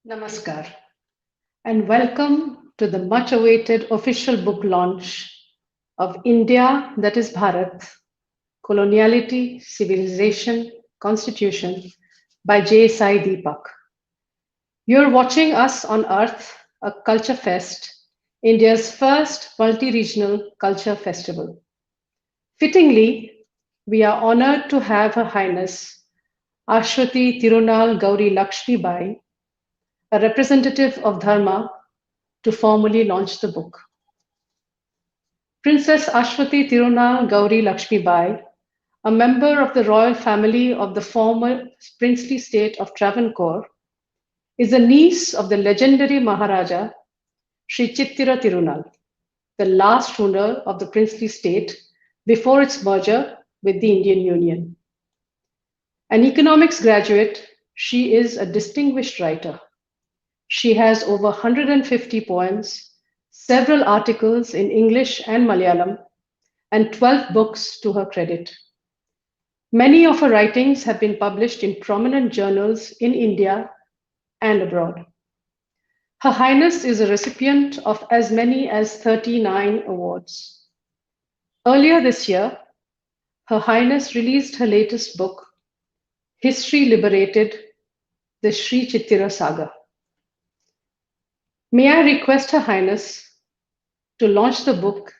Namaskar, and welcome to the much awaited official book launch of India, that is Bharat, Coloniality, Civilization, Constitution by J Sai Deepak. You're watching us on Arth, a culture fest, India's first multi regional culture festival. Fittingly, we are honored to have Her Highness Aswathi Thirunal Gouri Lakshmi Bayi, a representative of Dharma, to formally launch the book. Princess Aswathi Thirunal Gouri Lakshmi Bai, a member of the royal family of the former princely state of Travancore, is a niece of the legendary Maharaja Sri Chittira Thirunal, the last ruler of the princely state before its merger with the Indian Union. An economics graduate, she is a distinguished writer. She has over 150 poems, several articles in English and Malayalam, and 12 books to her credit. Many of her writings have been published in prominent journals in India and abroad. Her Highness is a recipient of as many as 39 awards. Earlier this year, Her Highness released her latest book, History Liberated, the Sri Chittira Saga. May I request Her Highness to launch the book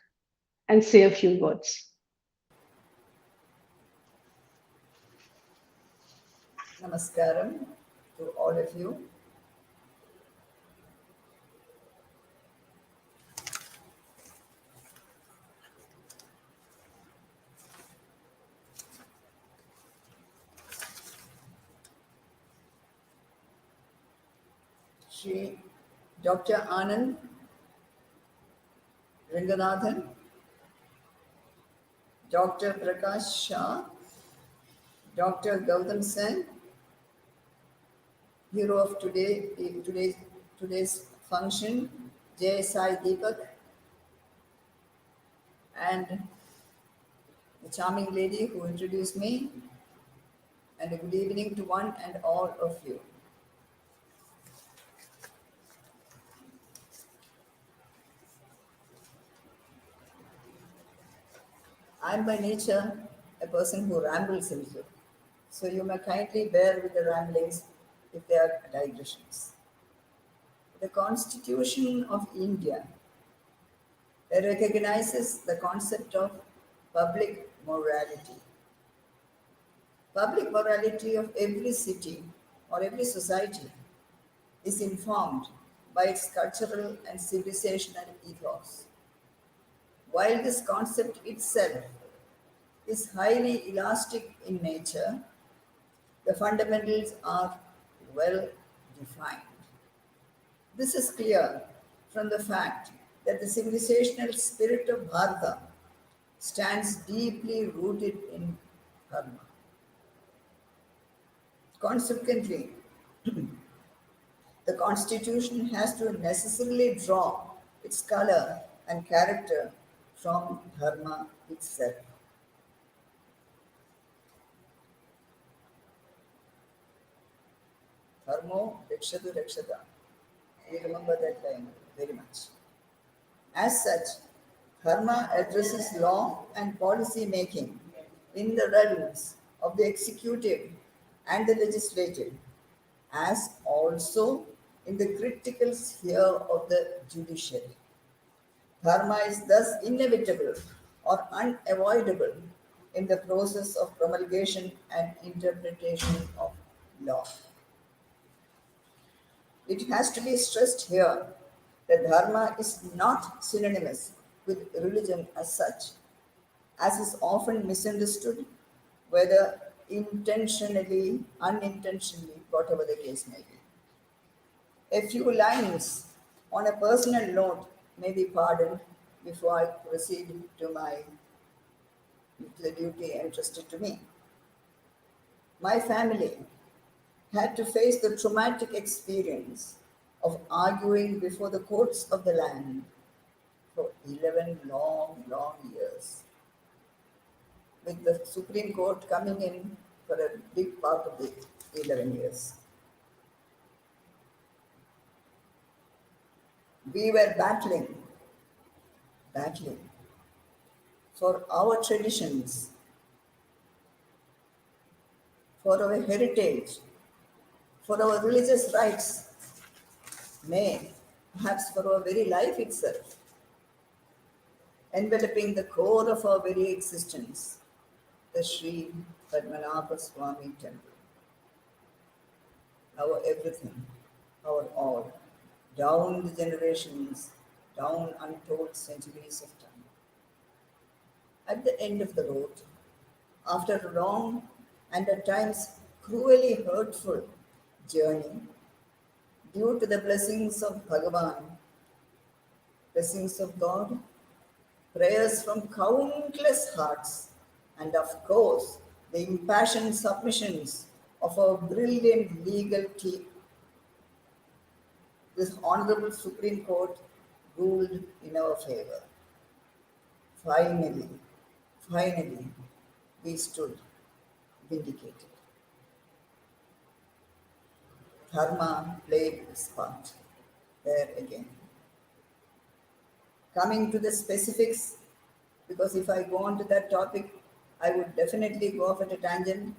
and say a few words. Namaskaram to all of you. Shri Dr. Anand Ranganathan, Dr. Prakash Shah, Dr. Gautam Sen, hero of today's function, J Sai Deepak, and the charming lady who introduced me, and a good evening to one and all of you. I am by nature a person who rambles a little, so you may kindly bear with the ramblings if they are digressions. The Constitution of India recognizes the concept of public morality. Public morality of every city or every society is informed by its cultural and civilizational ethos. While this concept itself is highly elastic in nature, the fundamentals are well defined. This is clear from the fact that the civilizational spirit of Bharata stands deeply rooted in Dharma. Consequently, the constitution has to necessarily draw its color and character from Dharma itself. Dharmo Rakshatu Rakshata. We remember that line very much. As such, Dharma addresses law and policy making in the realms of the executive and the legislative, as also in the critical sphere of the judiciary. Dharma is thus inevitable or unavoidable in the process of promulgation and interpretation of law. It has to be stressed here that Dharma is not synonymous with religion as such, as is often misunderstood, whether intentionally, unintentionally, whatever the case may be. A few lines on a personal note may be pardoned before I proceed to the duty entrusted to me. My family had to face the traumatic experience of arguing before the courts of the land for 11 long years, with the Supreme Court coming in for a big part of the 11 years. We were battling for our traditions, for our heritage, for our religious rights, nay, perhaps for our very life itself, enveloping the core of our very existence, the Sri Padmanabha Swami temple, our everything, our all, down the generations, down untold centuries of time. At the end of the road, after a long and at times cruelly hurtful journey, due to the blessings of Bhagavan, blessings of God, prayers from countless hearts, and of course, the impassioned submissions of our brilliant legal team, this Honorable Supreme Court ruled in our favor. Finally, finally, we stood vindicated. Dharma played its part there again. Coming to the specifics, because if I go on to that topic, I would definitely go off at a tangent.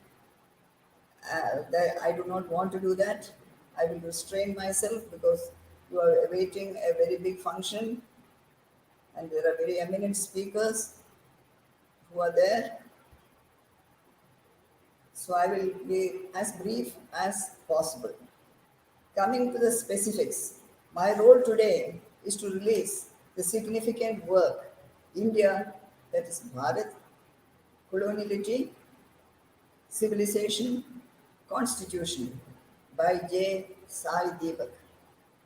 I do not want to do that. I will restrain myself because you are awaiting a very big function and there are very eminent speakers who are there. So I will be as brief as possible. Coming to the specifics, my role today is to release the significant work India, that is Bharat, Coloniality, Civilization, Constitution by J Sai Deepak,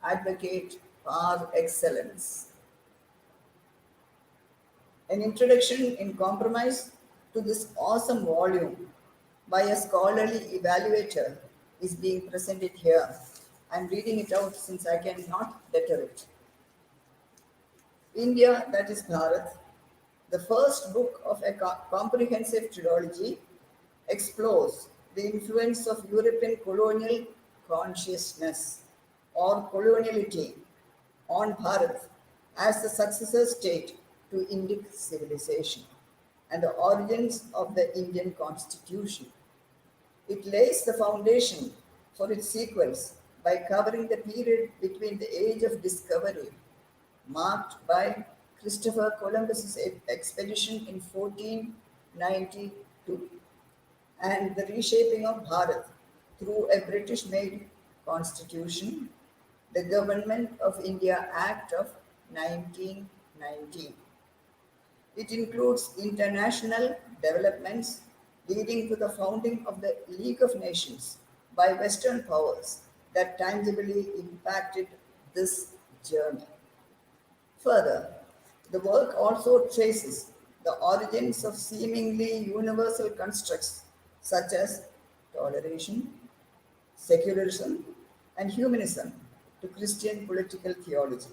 advocate par excellence. An introduction in compromise to this awesome volume by a scholarly evaluator is being presented here. I'm reading it out since I cannot letter it. India, that is Bharat, the first book of a comprehensive trilogy, explores the influence of European colonial consciousness or coloniality on Bharat as the successor state to Indic civilization and the origins of the Indian constitution. It lays the foundation for its sequels by covering the period between the age of discovery, marked by Christopher Columbus's expedition in 1492, and the reshaping of Bharat through a British made constitution, the Government of India Act of 1919. It includes international developments leading to the founding of the League of Nations by Western powers that tangibly impacted this journey. Further, the work also traces the origins of seemingly universal constructs such as toleration, secularism, and humanism to Christian political theology.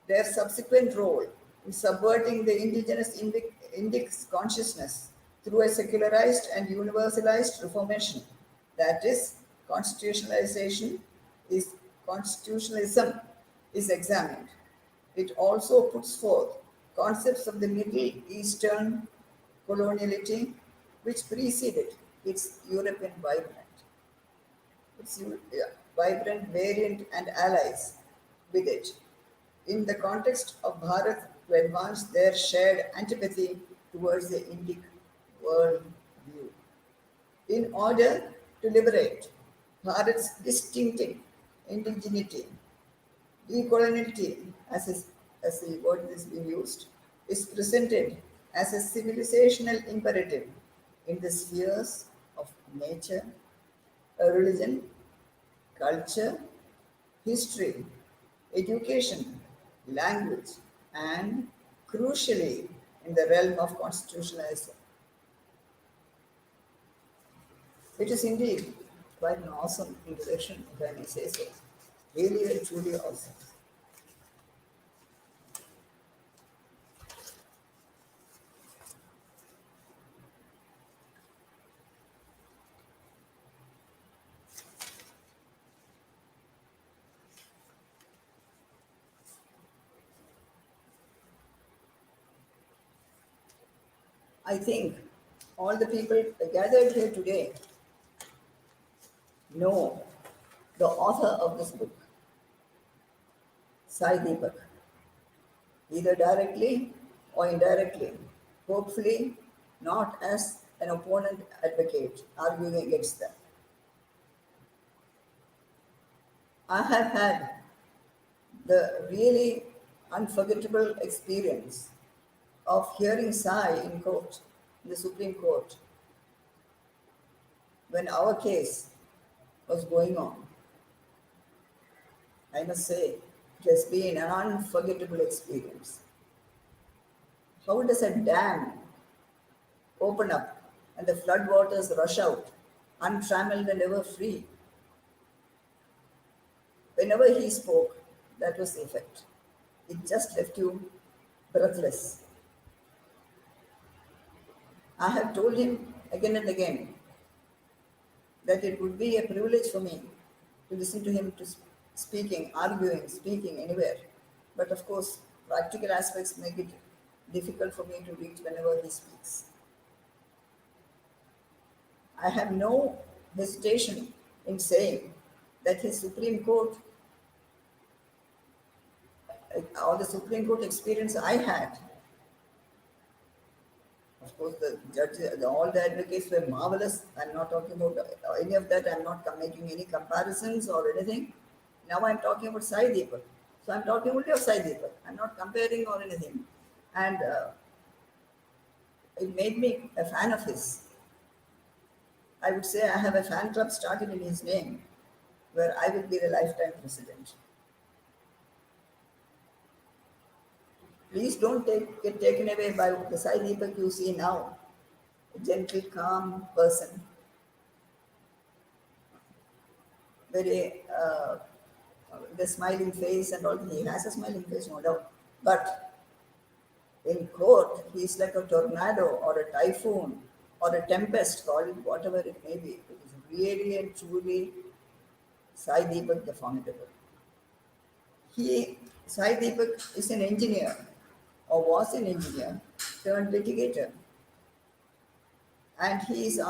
Their subsequent role in subverting the indigenous Indic consciousness through a secularized and universalized reformation, that is, constitutionalization, is constitutionalism, is examined. It also puts forth concepts of the Middle Eastern coloniality which preceded its European vibrant variant and allies with it in the context of Bharat to advance their shared antipathy towards the Indic world view. In order to liberate Bharat's distinctive indigeneity, decoloniality, as the word is being used, is presented as a civilizational imperative in the spheres of nature, religion, culture, history, education, language, and crucially in the realm of constitutionalism. It is indeed quite an awesome introduction, if I may say so. Really and truly awesome. I think all the people gathered here today know the author of this book, Sai Deepak, either directly or indirectly, hopefully not as an opponent advocate arguing against them. I have had the really unforgettable experience of hearing Sai in court, in the Supreme Court, when our case was going on. I must say, it has been an unforgettable experience. How does a dam open up and the flood waters rush out, untrammeled and ever free? Whenever he spoke, that was the effect. It just left you breathless. I have told him again and again that it would be a privilege for me to listen to him speaking, arguing, speaking anywhere. But of course, practical aspects make it difficult for me to reach whenever he speaks. I have no hesitation in saying that his Supreme Court or the Supreme Court experience I had, of course, the judge, all the advocates were marvelous. I'm not talking about any of that. I'm not making any comparisons or anything. Now I'm talking about Sai Deepak. So I'm talking only of Sai Deepak. I'm not comparing or anything. And it made me a fan of his. I would say I have a fan club started in his name where I will be the lifetime president. Please don't get taken away by the Sai Deepak you see now. A gentle, calm person. Very, the smiling face and all. He has a smiling face, no doubt. But in court, he is like a tornado or a typhoon or a tempest, call it whatever it may be. It is really and truly Sai Deepak the formidable. Sai Deepak is an engineer or was an engineer turned litigator. And he is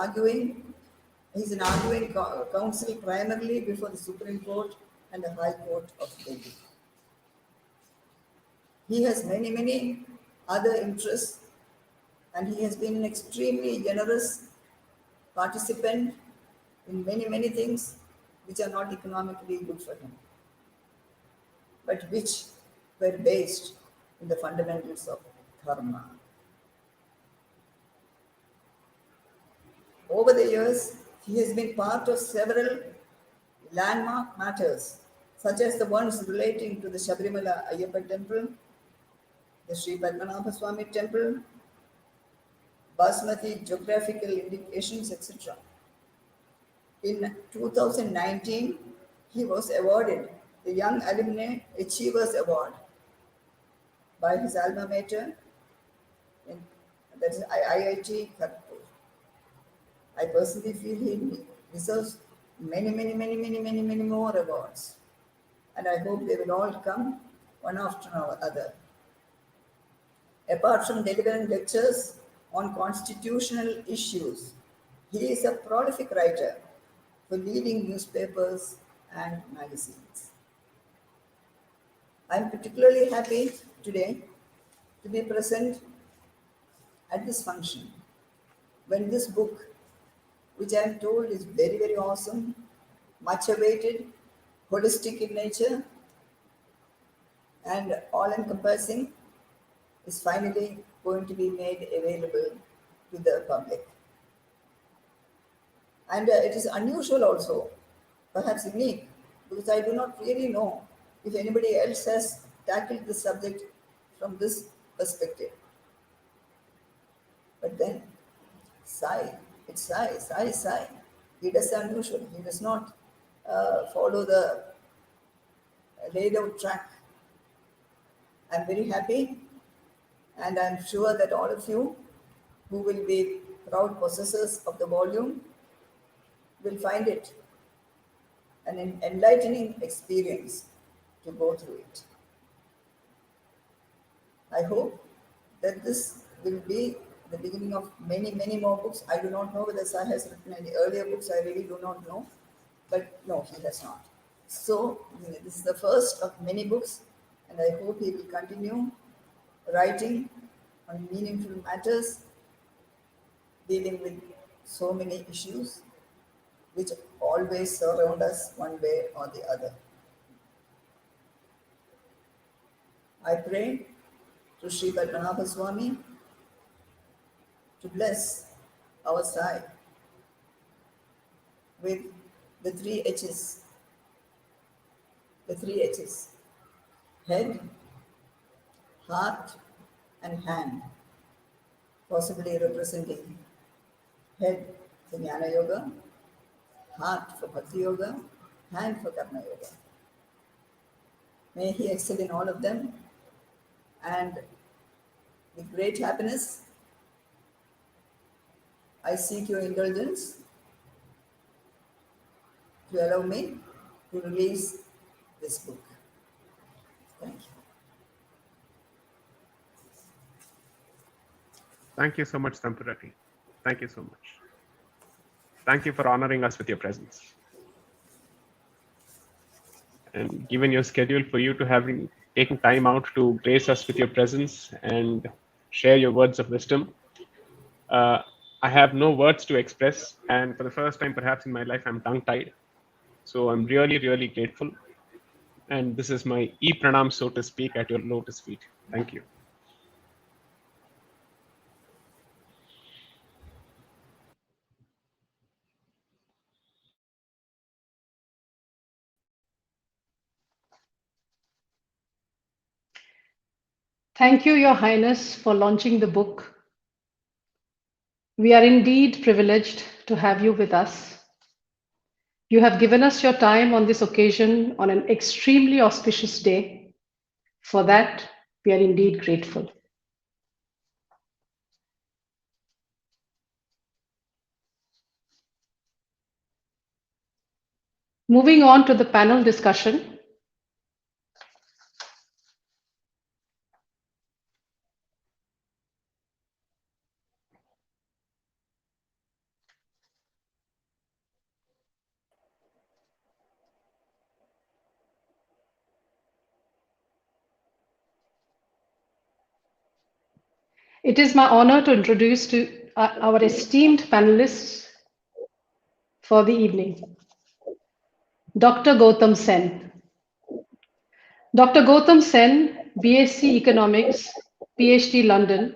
he's an arguing counsel primarily before the Supreme Court and the High Court of Delhi. He has many, many other interests and he has been an extremely generous participant in many, many things which are not economically good for him, but which were based in the fundamentals of Dharma. Over the years, he has been part of several landmark matters, such as the ones relating to the Sabrimala Ayyappa temple, the Sri Padmanabha Swami temple, Basmati geographical indications, etc. In 2019, he was awarded the Young Alumni Achievers Award by his alma mater, that is IIT Kharagpur. I personally feel he deserves many, many, many, many, many, many more awards. And I hope they will all come one after another. Apart from delivering lectures on constitutional issues, he is a prolific writer for leading newspapers and magazines. I am particularly happy today to be present at this function when this book, which I am told is very, very awesome, much awaited, holistic in nature, and all encompassing, is finally going to be made available to the public. And it is unusual also, perhaps unique, because I do not really know if anybody else has tackled the subject from this perspective. But then, it's Sai. He does the unusual. He does not follow the laid out track. I'm very happy, and I'm sure that all of you who will be proud possessors of the volume will find it an enlightening experience to go through it. I hope that this will be the beginning of many, many more books. I do not know whether Sai has written any earlier books. I really do not know. But no, he has not. So this is the first of many books, and I hope he will continue writing on meaningful matters, dealing with so many issues which always surround us one way or the other. I pray to Sri Padmanabha Swami to bless our Sai with the three H's, head, heart, and hand, possibly representing head for Jnana Yoga, heart for Bhakti Yoga, hand for Karma Yoga. May he excel in all of them, and with great happiness, I seek your indulgence to allow me to release this book. Thank you. Thank you so much, Sampurati. Thank you so much. Thank you for honoring us with your presence. And given your schedule, for you to have taken time out to grace us with your presence and share your words of wisdom. I have no words to express, and for the first time perhaps in my life, I'm tongue-tied. So I'm really, really grateful. And this is my e-pranam, so to speak, at your lotus feet. Thank you. Thank you, Your Highness, for launching the book. We are indeed privileged to have you with us. You have given us your time on this occasion on an extremely auspicious day. For that, we are indeed grateful. Moving on to the panel discussion. It is my honor to introduce to our esteemed panelists for the evening. Dr. Gautam Sen. Dr. Gautam Sen, BSc Economics, PhD London,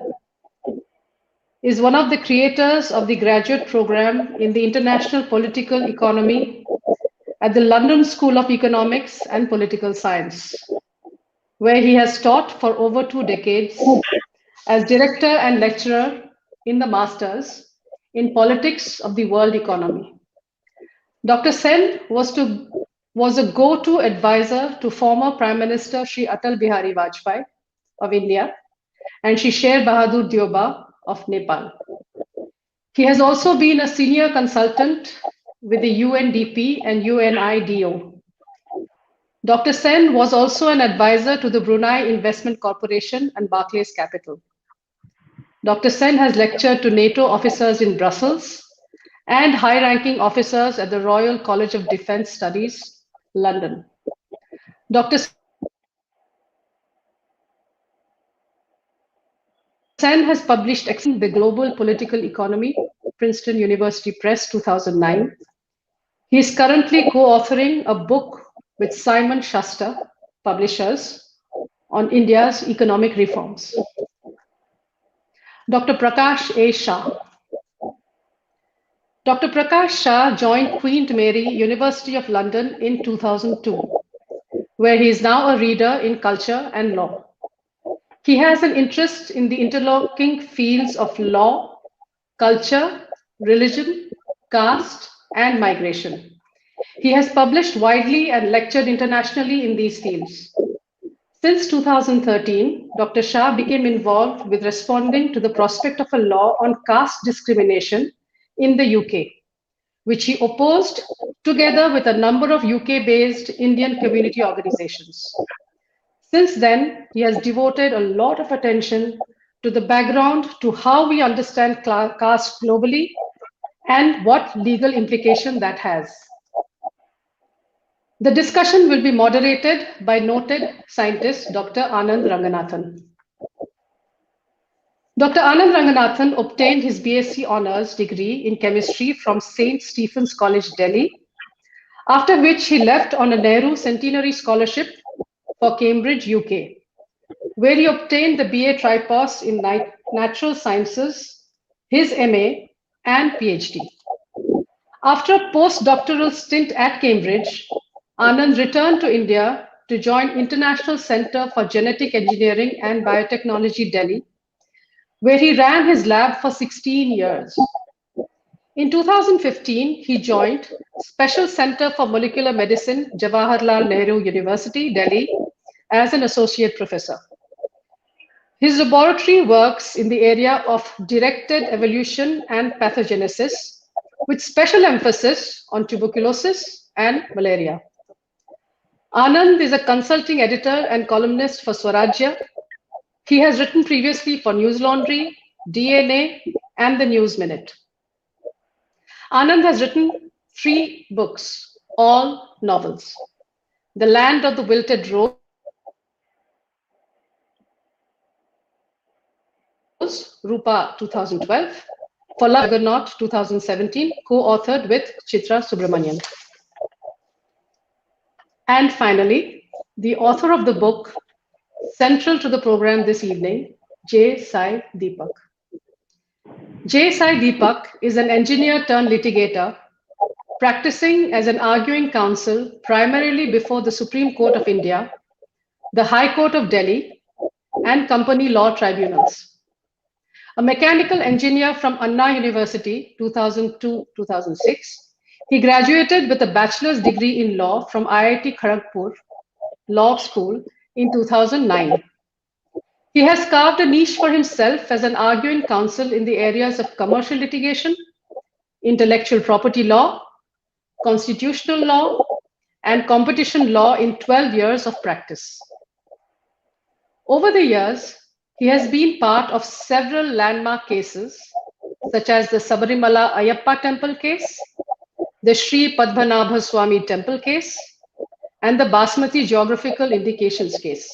is one of the creators of the graduate program in the International Political Economy at the London School of Economics and Political Science, where he has taught for over 2 decades as director and lecturer in the Masters in Politics of the World Economy. Dr. Sen was a go-to advisor to former Prime Minister Shri Atal Bihari Vajpayee of India and Shri Sher Bahadur Deoba of Nepal. He has also been a senior consultant with the UNDP and UNIDO. Dr. Sen was also an advisor to the Brunei Investment Corporation and Barclays Capital. Dr. Sen has lectured to NATO officers in Brussels and high-ranking officers at the Royal College of Defence Studies, London. Dr. Sen has published The Global Political Economy, Princeton University Press, 2009. He is currently co-authoring a book with Simon Schuster, publishers, on India's economic reforms. Dr. Prakash A. Shah. Dr. Prakash Shah joined Queen Mary, University of London in 2002, where he is now a reader in culture and law. He has an interest in the interlocking fields of law, culture, religion, caste, and migration. He has published widely and lectured internationally in these fields. Since 2013, Dr. Shah became involved with responding to the prospect of a law on caste discrimination in the UK, which he opposed together with a number of UK-based Indian community organizations. Since then, he has devoted a lot of attention to the background to how we understand caste globally and what legal implication that has. The discussion will be moderated by noted scientist Dr. Anand Ranganathan. Dr. Anand Ranganathan obtained his BSc Honours degree in chemistry from St. Stephen's College, Delhi, after which he left on a Nehru Centenary Scholarship for Cambridge, UK, where he obtained the BA Tripos in Natural Sciences, his MA, and PhD. After a postdoctoral stint at Cambridge, Anand returned to India to join International Centre for Genetic Engineering and Biotechnology, Delhi, where he ran his lab for 16 years. In 2015, he joined Special Center for Molecular Medicine, Jawaharlal Nehru University, Delhi, as an associate professor. His laboratory works in the area of directed evolution and pathogenesis, with special emphasis on tuberculosis and malaria. Anand is a consulting editor and columnist for Swarajya. He has written previously for News Laundry, DNA, and the News Minute. Anand has written 3 books, all novels. The Land of the Wilted Rose, Rupa 2012, For Love Juggernaut 2017, co-authored with Chitra Subramanian. And finally, the author of the book, central to the program this evening, J Sai Deepak. J Sai Deepak is an engineer turned litigator, practicing as an arguing counsel primarily before the Supreme Court of India, the High Court of Delhi, and company law tribunals. A mechanical engineer from Anna University, 2002-2006, he graduated with a bachelor's degree in law from IIT Kharagpur Law School in 2009. He has carved a niche for himself as an arguing counsel in the areas of commercial litigation, intellectual property law, constitutional law, and competition law in 12 years of practice. Over the years, he has been part of several landmark cases, such as the Sabarimala Ayyappa temple case, the Sri Padmanabha Swami temple case, and the Basmati geographical indications case.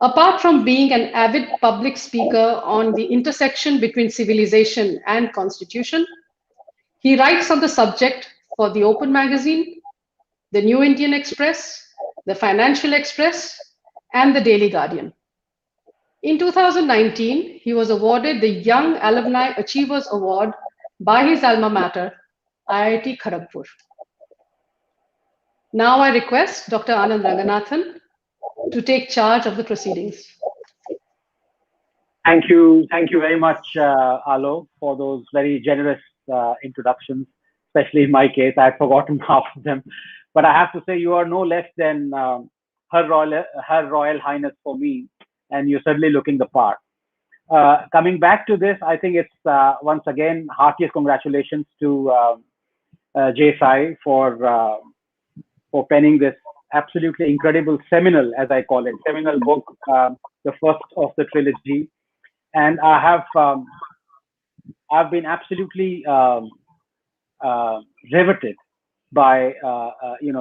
Apart from being an avid public speaker on the intersection between civilization and constitution, he writes on the subject for the Open Magazine, the New Indian Express, the Financial Express, and the Daily Guardian. In 2019, he was awarded the Young Alumni Achievers Award by his alma mater, IIT Kharagpur. Now I request Dr. Anand Ranganathan to take charge of the proceedings. Thank you very much, Alo, for those very generous introductions, especially in my case. I had forgotten half of them. But I have to say, you are no less than Her Royal Highness for me, and you're certainly looking the part. Coming back to this, I think it's once again heartiest congratulations to J Sai for penning this absolutely incredible seminal, as I call it, seminal book, the first of the trilogy. And I have I've been absolutely riveted by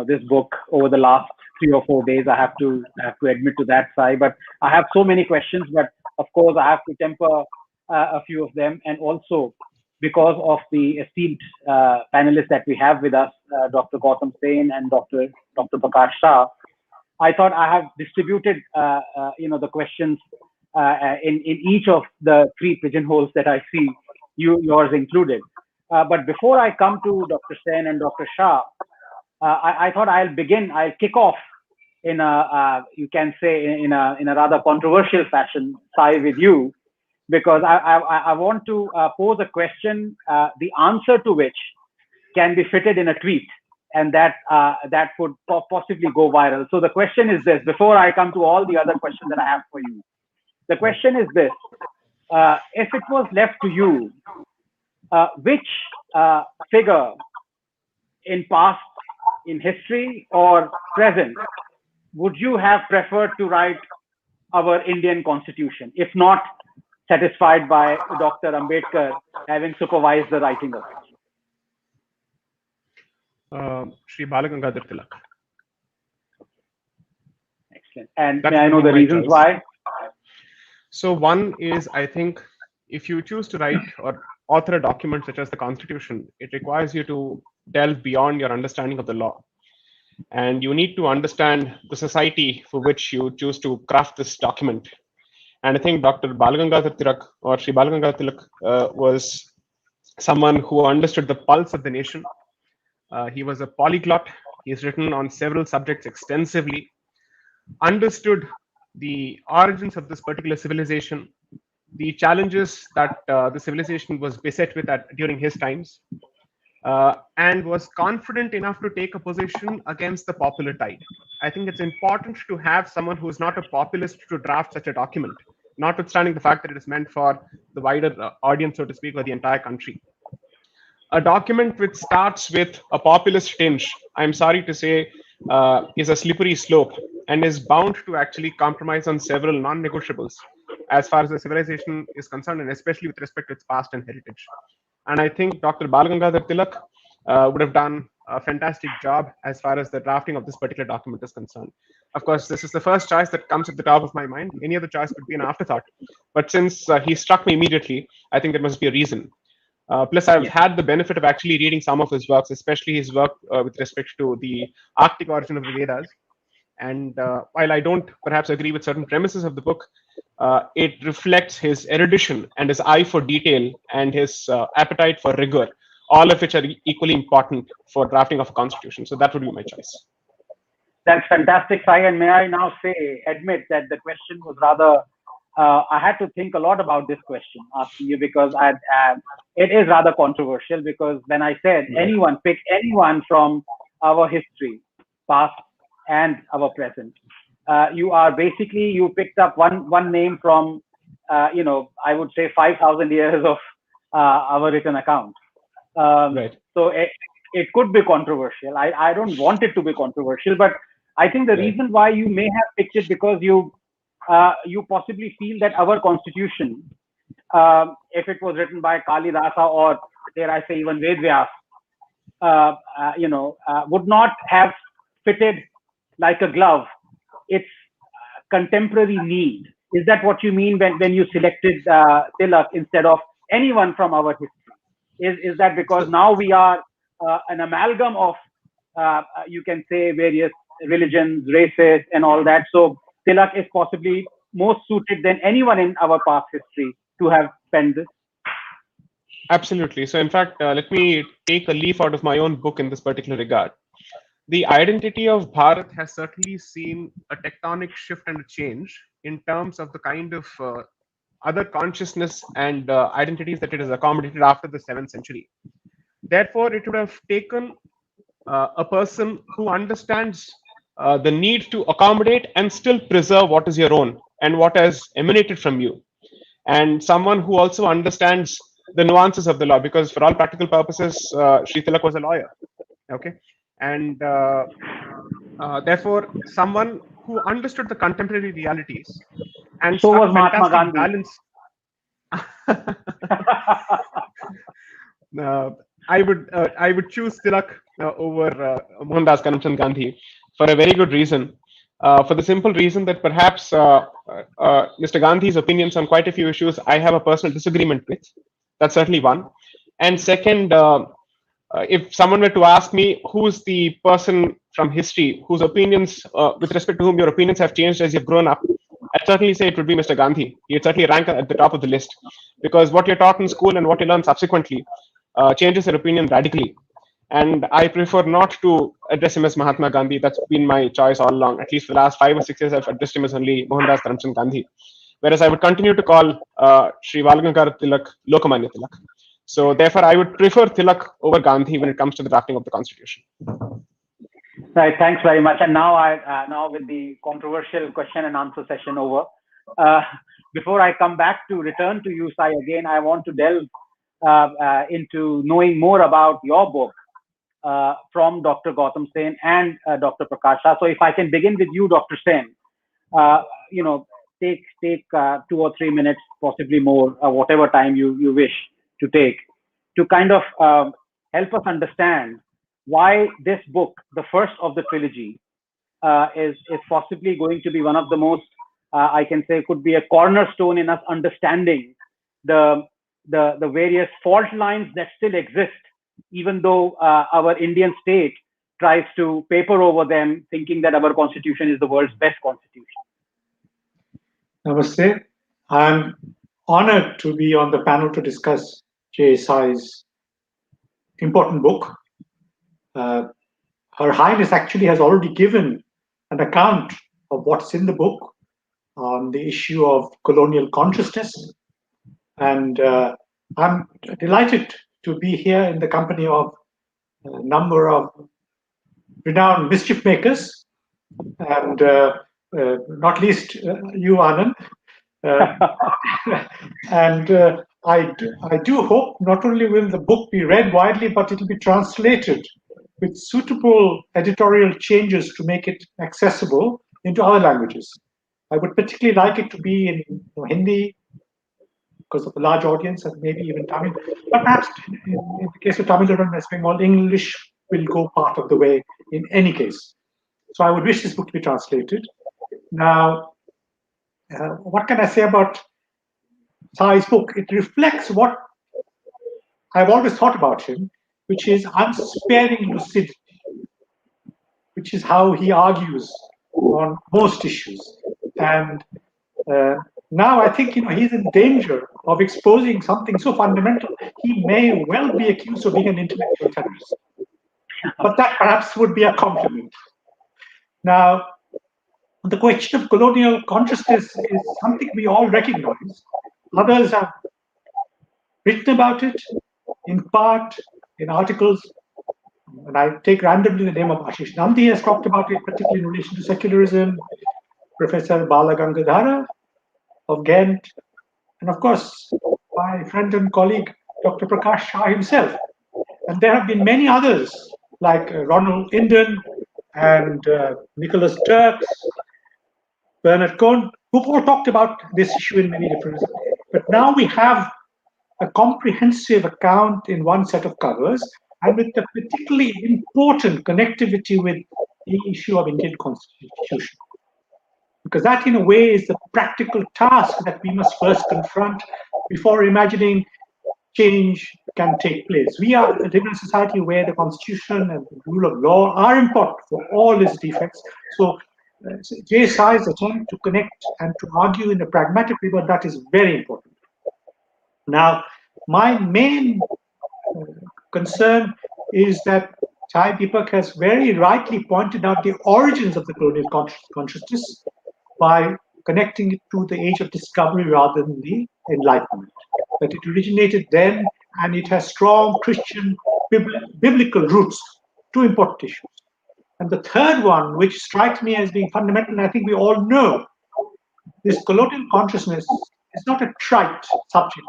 this book over the last 3 or 4 days. I have to admit to that side, but I have so many questions. But of course, I have to temper a few of them, and also because of the esteemed panelists that we have with us, Dr. Gautam Sen and Dr. Prakash Shah, I thought I have distributed the questions in each of the 3 pigeonholes that I see, yours included. But before I come to Dr. Sen and Dr. Shah, I thought I'll kick off in you can say in a rather controversial fashion, Sai, with you, because I want to pose a question, the answer to which can be fitted in a tweet, and that could possibly go viral. So the question is this, before I come to all the other questions that I have for you. The question is this, if it was left to you, which figure in past, in history or present, would you have preferred to write our Indian constitution, if not satisfied by Dr. Ambedkar having supervised the writing of it? Sri Balagangadhar Tilak. Excellent. And That may I would know be the my reasons choice. why? So one is, I think, if you choose to write or author a document such as the Constitution, it requires you to delve beyond your understanding of the law. And you need to understand the society for which you choose to craft this document. And I think Dr. Balagangadhar Tilak or Sri Balagangadhar Tilak was someone who understood the pulse of the nation. He was a polyglot. He's written on several subjects extensively, understood the origins of this particular civilization, the challenges that the civilization was beset with during his times, and was confident enough to take a position against the popular tide. I think it's important to have someone who is not a populist to draft such a document, notwithstanding the fact that it is meant for the wider audience, so to speak, or the entire country. A document which starts with a populist tinge, I'm sorry to say, is a slippery slope and is bound to actually compromise on several non-negotiables as far as the civilization is concerned, and especially with respect to its past and heritage. And I think Dr. Balagangadhar Tilak would have done a fantastic job as far as the drafting of this particular document is concerned. Of course, this is the first choice that comes at the top of my mind. Any other choice could be an afterthought. But since he struck me immediately, I think there must be a reason. Plus, I've had the benefit of actually reading some of his works, especially his work with respect to the Arctic origin of the Vedas. And while I don't perhaps agree with certain premises of the book, it reflects his erudition and his eye for detail and his appetite for rigor, all of which are equally important for drafting of a constitution. So that would be my choice. That's fantastic, Sai. And may I now admit that the question was rather, I had to think a lot about this question asking you, because it is rather controversial, because when I said pick anyone from our history, past and our present, you picked up one name from, I would say 5,000 years of our written account. So it could be controversial. I don't want it to be controversial, but I think the reason why you may have picked it, because you possibly feel that our constitution, if it was written by Kalidasa, or dare I say even Ved Vyas, would not have fitted like a glove its contemporary need. Is that what you mean when you selected Tilak instead of anyone from our history? Is that because now we are an amalgam of, you can say, various religions, races, and all that? So Tilak is possibly most suited than anyone in our past history to have penned this? Absolutely. So in fact, let me take a leaf out of my own book in this particular regard. The identity of Bharat has certainly seen a tectonic shift and a change in terms of the kind of other consciousness and identities that it has accommodated after the 7th century. Therefore, it would have taken a person who understands the need to accommodate and still preserve what is your own and what has emanated from you, and someone who also understands the nuances of the law, because for all practical purposes, Sri Tilak was a lawyer. Okay. And therefore, someone who understood the contemporary realities and so struck was Mahatma Gandhi. Balance. I would choose Tilak over Mohandas Karamchand Gandhi for a very good reason. For the simple reason that perhaps Mr. Gandhi's opinions on quite a few issues I have a personal disagreement with. That's certainly one. And second, if someone were to ask me who's the person from history whose opinions, with respect to whom your opinions have changed as you've grown up, I'd certainly say it would be Mr. Gandhi. He'd certainly rank at the top of the list, because what you're taught in school and what you learn subsequently changes your opinion radically. And I prefer not to address him as Mahatma Gandhi. That's been my choice all along. At least for the last 5 or 6 years, I've addressed him as only Mohandas Karamchand Gandhi. Whereas I would continue to call Sri Balagangadhar Tilak Lokmanya Tilak. So therefore, I would prefer Tilak over Gandhi when it comes to the drafting of the constitution. Right. Thanks very much. And now now with the controversial question and answer session over, before I come back to return to you, Sai, again, I want to delve into knowing more about your book from Dr. Gautam Sen and Dr. Prakash. So if I can begin with you, Dr. Sen, take 2 or 3 minutes, possibly more, whatever time you wish to take, to kind of help us understand why this book, the first of the trilogy, is possibly going to be one of the most, I can say, could be a cornerstone in us understanding the various fault lines that still exist, even though our Indian state tries to paper over them, thinking that our constitution is the world's best constitution. Namaste. I'm honored to be on the panel to discuss J Sai's important book. Her Highness actually has already given an account of what's in the book on the issue of colonial consciousness. And I'm delighted to be here in the company of a number of renowned mischief makers, and not least you, Anand. And I do hope not only will the book be read widely, but it will be translated with suitable editorial changes to make it accessible into other languages. I would particularly like it to be in Hindi, because of the large audience, and maybe even Tamil. But perhaps in the case of Tamil and West Bengal, English will go part of the way in any case. So I would wish this book to be translated. Now, what can I say about Sai's book? It reflects what I've always thought about him, which is unsparing lucidity, which is how he argues on most issues. And now I think he's in danger of exposing something so fundamental. He may well be accused of being an intellectual terrorist, but that perhaps would be a compliment. Now, the question of colonial consciousness is something we all recognize. Others have written about it, in part, in articles. And I take randomly the name of Ashish Nandi has talked about it, particularly in relation to secularism. Professor Bala Gangadhara of Ghent, and of course, my friend and colleague, Dr. Prakash Shah himself. And there have been many others, like Ronald Inden and Nicholas Turks, Bernard Cohn, who've all talked about this issue in many different ways. But now we have a comprehensive account in one set of covers, and with a particularly important connectivity with the issue of Indian constitution. Because that, in a way, is the practical task that we must first confront before imagining change can take place. We are living in a society where the constitution and the rule of law are important for all its defects. So J Sai's attempt to connect and to argue in a pragmatic way, but that is very important. Now, my main concern is that Sai Deepak has very rightly pointed out the origins of the colonial consciousness by connecting it to the age of discovery rather than the Enlightenment. That it originated then, and it has strong Christian biblical roots, two important issues. And the third one, which strikes me as being fundamental, and I think we all know, this colonial consciousness is not a trite subject.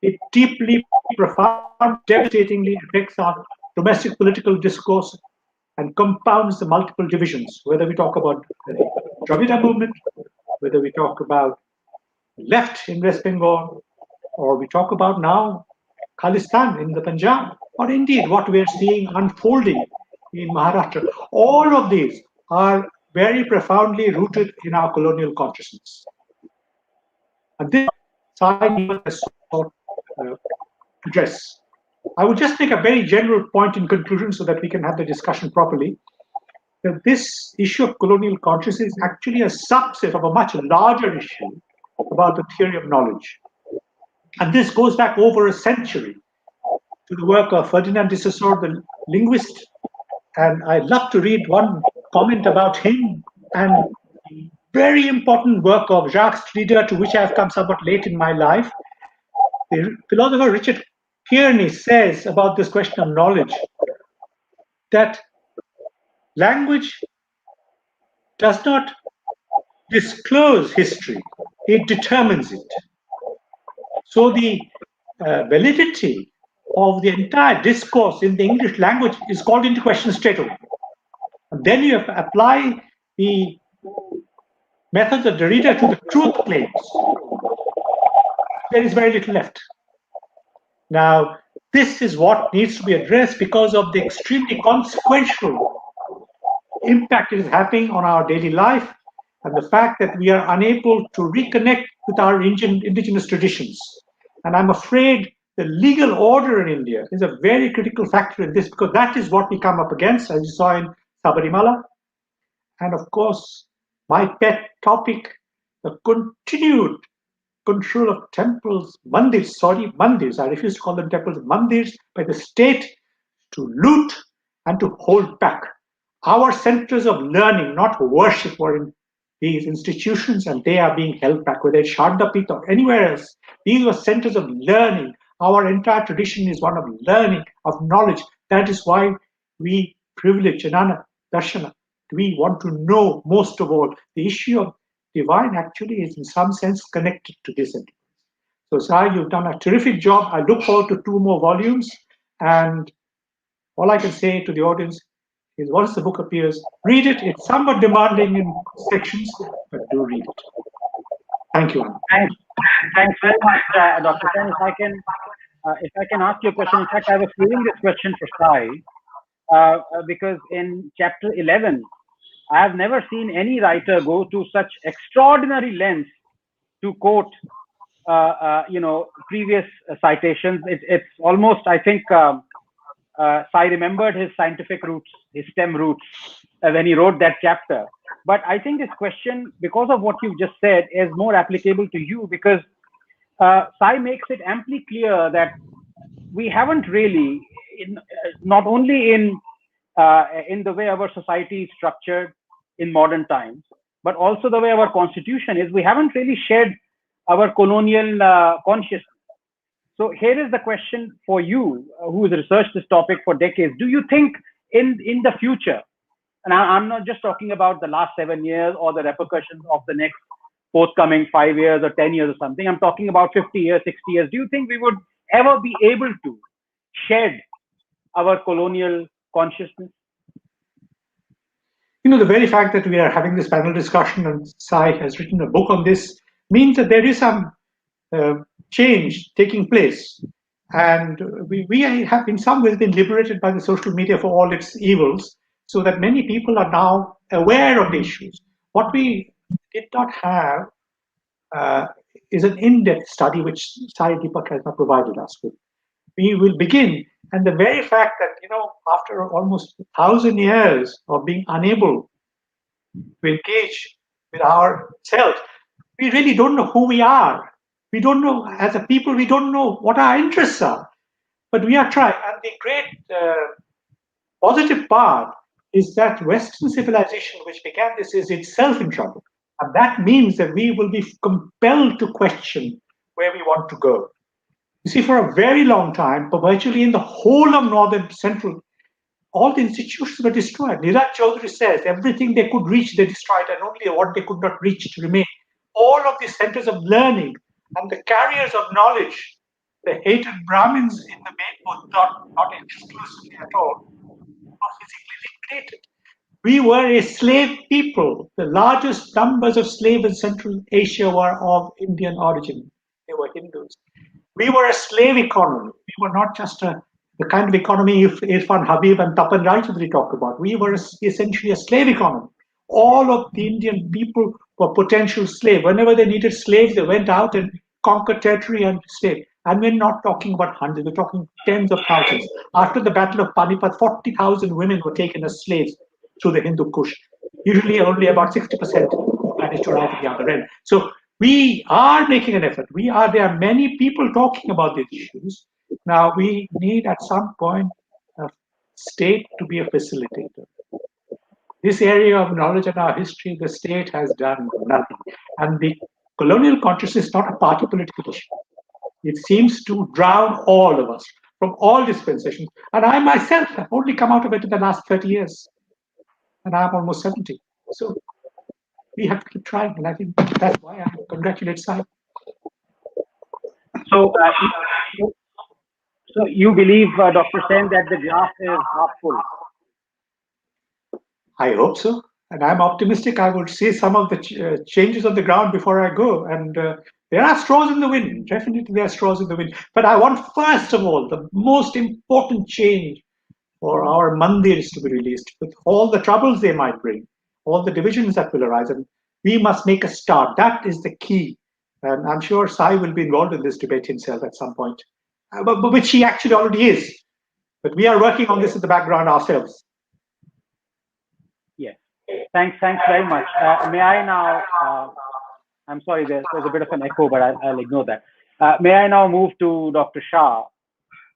It deeply, profound, devastatingly affects our domestic political discourse and compounds the multiple divisions, whether we talk about the Dravida movement, whether we talk about left in West Bengal, or we talk about now Khalistan in the Punjab, or indeed what we're seeing unfolding in Maharashtra. All of these are very profoundly rooted in our colonial consciousness. And this side is address. I would just make a very general point in conclusion so that we can have the discussion properly. That this issue of colonial consciousness is actually a subset of a much larger issue about the theory of knowledge. And this goes back over a century to the work of Ferdinand de Saussure, the linguist. And I'd love to read one comment about him and the very important work of Jacques Derrida, to which I have come somewhat late in my life. The philosopher Richard Kearney says about this question of knowledge that language does not disclose history, it determines it. So the validity of the entire discourse in the English language is called into question straight away. And then you apply the methods of the reader to the truth claims, there is very little left. Now, this is what needs to be addressed because of the extremely consequential impact it is having on our daily life and the fact that we are unable to reconnect with our indigenous traditions. And I'm afraid the legal order in India is a very critical factor in this because that is what we come up against, as you saw in Sabarimala. And of course, my pet topic, the continued control of temples, mandirs, I refuse to call them temples, mandirs, by the state to loot and to hold back. Our centers of learning, not worship, were in these institutions and they are being held back, whether it's Shardapita or anywhere else. These were centers of learning. Our entire tradition is one of learning, of knowledge. That is why we privilege Jnana Darshana. We want to know most of all. The issue of divine actually is in some sense connected to this enterprise. So, Sai, you've done a terrific job. I look forward to 2 more volumes. And all I can say to the audience is once the book appears, read it. It's somewhat demanding in sections, but do read it. Thank you, Anand. Thanks very much, Dr. Sen. If I can ask you a question, in fact, I was saving this question for Sai, because in chapter 11, I have never seen any writer go to such extraordinary lengths to quote, previous citations. It's almost, I think, Sai remembered his scientific roots, his STEM roots, when he wrote that chapter. But I think this question, because of what you've just said, is more applicable to you because Sai makes it amply clear that we haven't really, not only in the way our society is structured in modern times, but also the way our constitution is, we haven't really shed our colonial consciousness. So here is the question for you, who has researched this topic for decades. Do you think in the future, and I'm not just talking about the last 7 years or the repercussions of the next forthcoming 5 years or 10 years or something, I'm talking about 50 years, 60 years, do you think we would ever be able to shed our colonial consciousness? The very fact that we are having this panel discussion and Sai has written a book on this means that there is some change taking place. And we have in some ways been liberated by the social media for all its evils, so that many people are now aware of the issues. What we did not have is an in-depth study, which Sai Deepak has not provided us with. We will begin, and the very fact that, after almost 1,000 years of being unable to engage with ourselves, we really don't know who we are. We don't know, as a people, we don't know what our interests are. But we are trying. And the great positive part is that Western civilization, which began this, is itself in trouble. And that means that we will be compelled to question where we want to go. You see, for a very long time, virtually in the whole of northern central, all the institutions were destroyed. Niraj Chaudhary says everything they could reach, they destroyed, and only what they could not reach to remain. All of these centers of learning and the carriers of knowledge, the hated Brahmins in the main book, not exclusively at all, were physically liquidated. We were a slave people. The largest numbers of slaves in Central Asia were of Indian origin. They were Hindus. We were a slave economy. We were not just the kind of economy Irfan Habib and Tapan Rai talked about. We were essentially a slave economy. All of the Indian people were potential slaves. Whenever they needed slaves, they went out and conquered territory and slave. And we're not talking about hundreds, we're talking tens of thousands. After the Battle of Panipat, 40,000 women were taken as slaves through the Hindu Kush. Usually only about 60% managed to arrive at the other end. So we are making an effort. There are many people talking about these issues. Now we need at some point a state to be a facilitator. This area of knowledge and our history, the state has done nothing. And the colonial consciousness is not a party political issue. It seems to drown all of us from all dispensations. And I myself have only come out of it in the last 30 years. And I'm almost 70. So we have to keep trying. And I think that's why I congratulate Sai. So you believe, Dr. Sen, that the glass is half full? I hope so. and I'm optimistic I would see some of the changes on the ground before I go. And there are straws in the wind. Definitely, there are straws in the wind. But I want, first of all, the most important change for our mandirs to be released, with all the troubles they might bring, all the divisions that will arise. And we must make a start. That is the key. And I'm sure Sai will be involved in this debate himself at some point, but which he actually already is. But we are working on this in the background ourselves. Yes. Thanks very much. May I now, I'm sorry, there's a bit of an echo, but I'll ignore that. May I now move to Dr. Shah?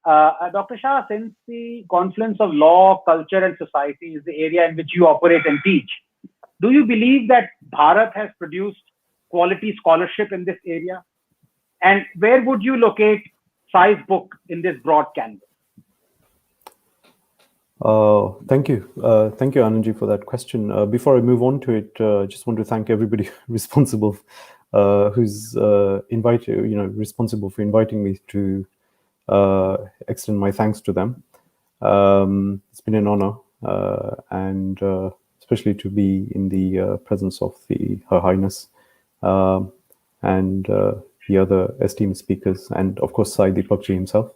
Dr. Shah, since the confluence of law, culture, and society is the area in which you operate and teach, do you believe that Bharat has produced quality scholarship in this area? And where would you locate Sai's book in this broad canvas? Thank you, Anandji, for that question. Before I move on to it, I just want to thank everybody responsible, who's responsible for inviting me to extend my thanks to them. It's been an honor, and especially to be in the presence of Her Highness and the other esteemed speakers, and of course Sai Deepak ji himself.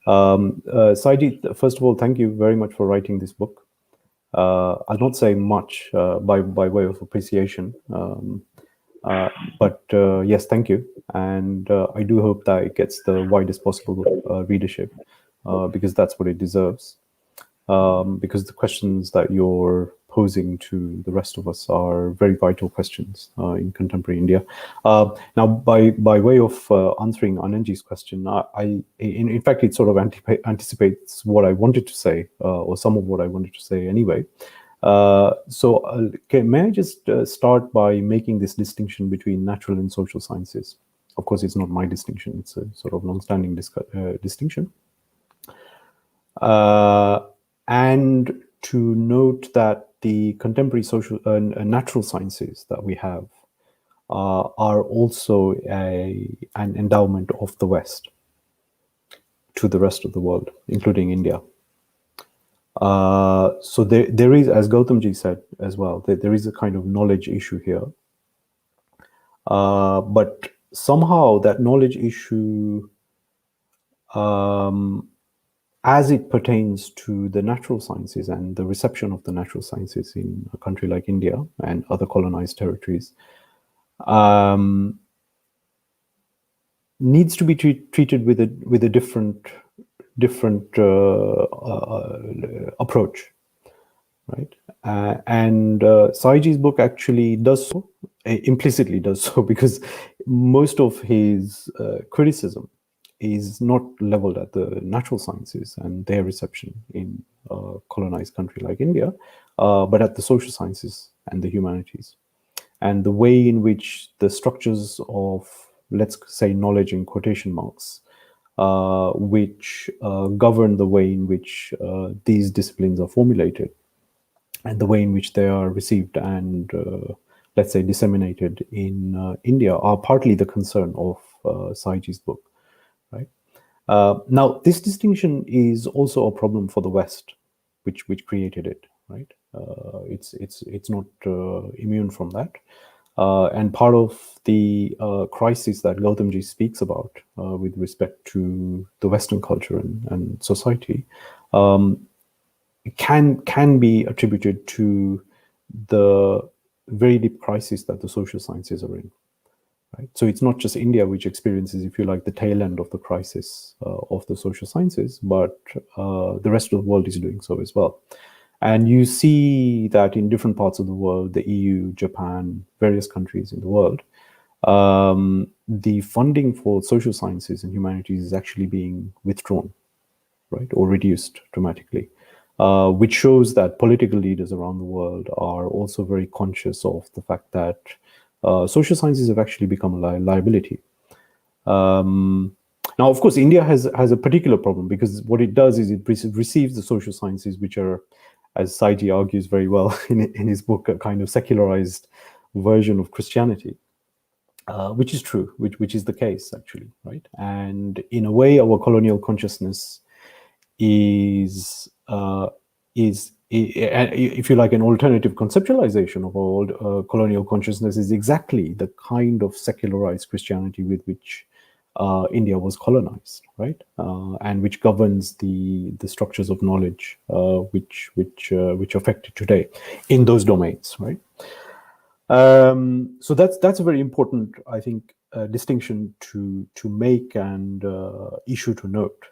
Saiji, first of all, thank you very much for writing this book. I'll not say much by way of appreciation, but yes, thank you. And I do hope that it gets the widest possible readership, because that's what it deserves. Because the questions that you're posing to the rest of us are very vital questions in contemporary India. Now, by way of answering Anandji's question, in fact, it sort of anticipates what I wanted to say, or some of what I wanted to say anyway. May I just start by making this distinction between natural and social sciences? Of course, it's not my distinction. It's a sort of long-standing distinction. And to note that the contemporary social natural sciences that we have are also an endowment of the West to the rest of the world, including India. So there is, as Gautamji said as well, there is a kind of knowledge issue here. But somehow that knowledge issue, as it pertains to the natural sciences and the reception of the natural sciences in a country like India and other colonized territories, needs to be treated with a different approach, right? And Saiji's book actually does so, implicitly does so, because most of his criticism is not leveled at the natural sciences and their reception in a colonized country like India, but at the social sciences and the humanities, and the way in which the structures of, let's say, knowledge in quotation marks, which govern the way in which these disciplines are formulated, and the way in which they are received and, let's say, disseminated in India, are partly the concern of Saiji's book. Right. Now, this distinction is also a problem for the West, which created it. Right. It's not immune from that, and part of the crisis that Gautamji speaks about with respect to the Western culture and society can be attributed to the very deep crisis that the social sciences are in. Right? So it's not just India which experiences, if you like, the tail end of the crisis of the social sciences, but the rest of the world is doing so as well. And you see that in different parts of the world, the EU, Japan, various countries in the world, the funding for social sciences and humanities is actually being withdrawn, right, or reduced dramatically, which shows that political leaders around the world are also very conscious of the fact that social sciences have actually become a liability. Now, of course, India has a particular problem, because what it does is it receives the social sciences, which are, as Saiji argues very well in his book, a kind of secularized version of Christianity, which is true, which is the case, actually, right? And in a way, our colonial consciousness is if you like, an alternative conceptualization of old colonial consciousness is exactly the kind of secularized Christianity with which India was colonized, right, and which governs the structures of knowledge which affect it today in those domains, right. So that's a very important, I think, distinction to make and issue to note.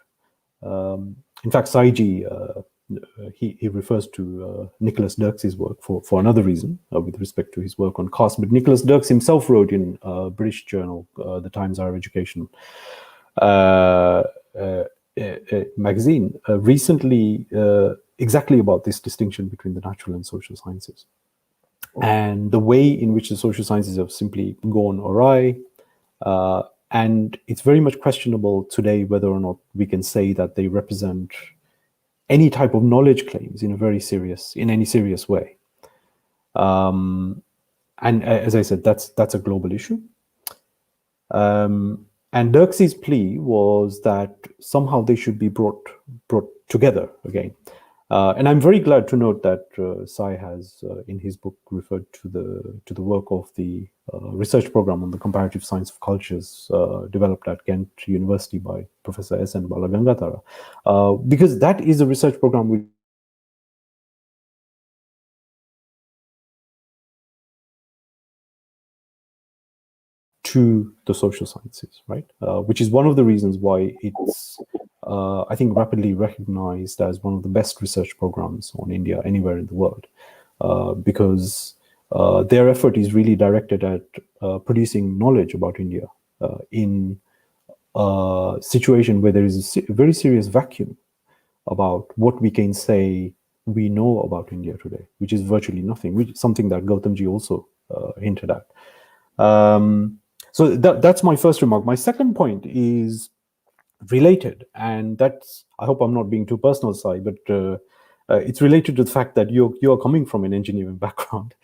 In fact, Saiji, he refers to Nicholas Dirks' work for another reason with respect to his work on caste. But Nicholas Dirks himself wrote in a British journal, the Times Higher Education magazine, recently exactly about this distinction between the natural and social sciences. And the way in which the social sciences have simply gone awry. And it's very much questionable today whether or not we can say that they represent any type of knowledge claims in any serious way. And as I said, that's a global issue. And Dirks' plea was that somehow they should be brought together again. And I'm very glad to note that Sai has, in his book, referred to the work of the research program on the comparative science of cultures developed at Ghent University by Professor S.N. Balagangathara, because that is a research program which to the social sciences, right? Which is one of the reasons why it's, I think, rapidly recognized as one of the best research programs on India anywhere in the world, because their effort is really directed at producing knowledge about India in a situation where there is a very serious vacuum about what we can say we know about India today, which is virtually nothing, which is something that Gautamji also hinted at. So that's my first remark. My second point is related, and that's, I hope I'm not being too personal, Sai, but it's related to the fact that you're coming from an engineering background,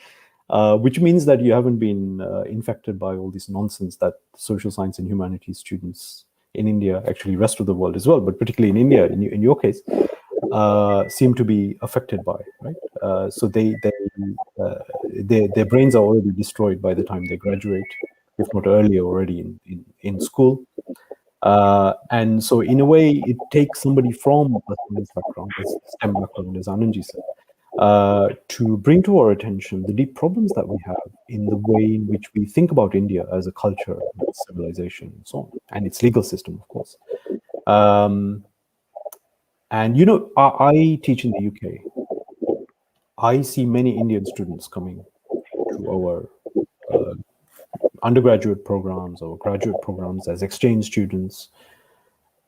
which means that you haven't been infected by all this nonsense that social science and humanities students in India, actually rest of the world as well, but particularly in India, in your case, seem to be affected by, right? So their brains are already destroyed by the time they graduate, if not earlier already in school. And so in a way, it takes somebody from a science background, a STEM background, as Anandji said, to bring to our attention the deep problems that we have in the way in which we think about India as a culture, its civilization, and so on, and its legal system, of course. And, you know, I teach in the UK. I see many Indian students coming to our undergraduate programs or graduate programs as exchange students.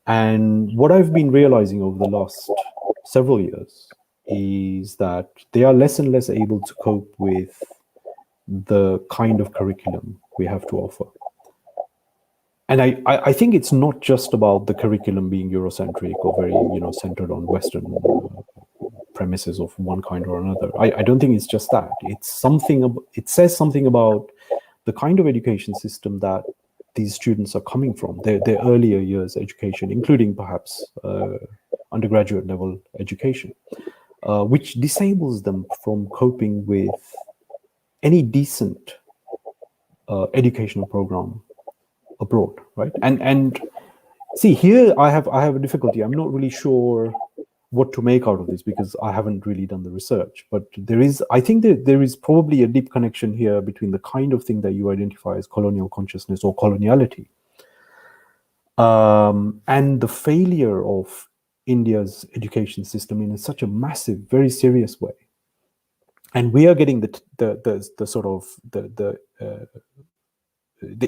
And what I've been realizing over the last several years is that they are less and less able to cope with the kind of curriculum we have to offer. And I think it's not just about the curriculum being Eurocentric or very, centered on Western premises of one kind or another. I don't think it's just that. It says something about the kind of education system that these students are coming from, their earlier years education, including perhaps undergraduate level education, which disables them from coping with any decent educational program abroad, right? And see, here I have a difficulty. I'm not really sure what to make out of this because I haven't really done the research. But I think that there is probably a deep connection here between the kind of thing that you identify as colonial consciousness or coloniality, and the failure of India's education system in such a massive, very serious way. And we are getting the sort of the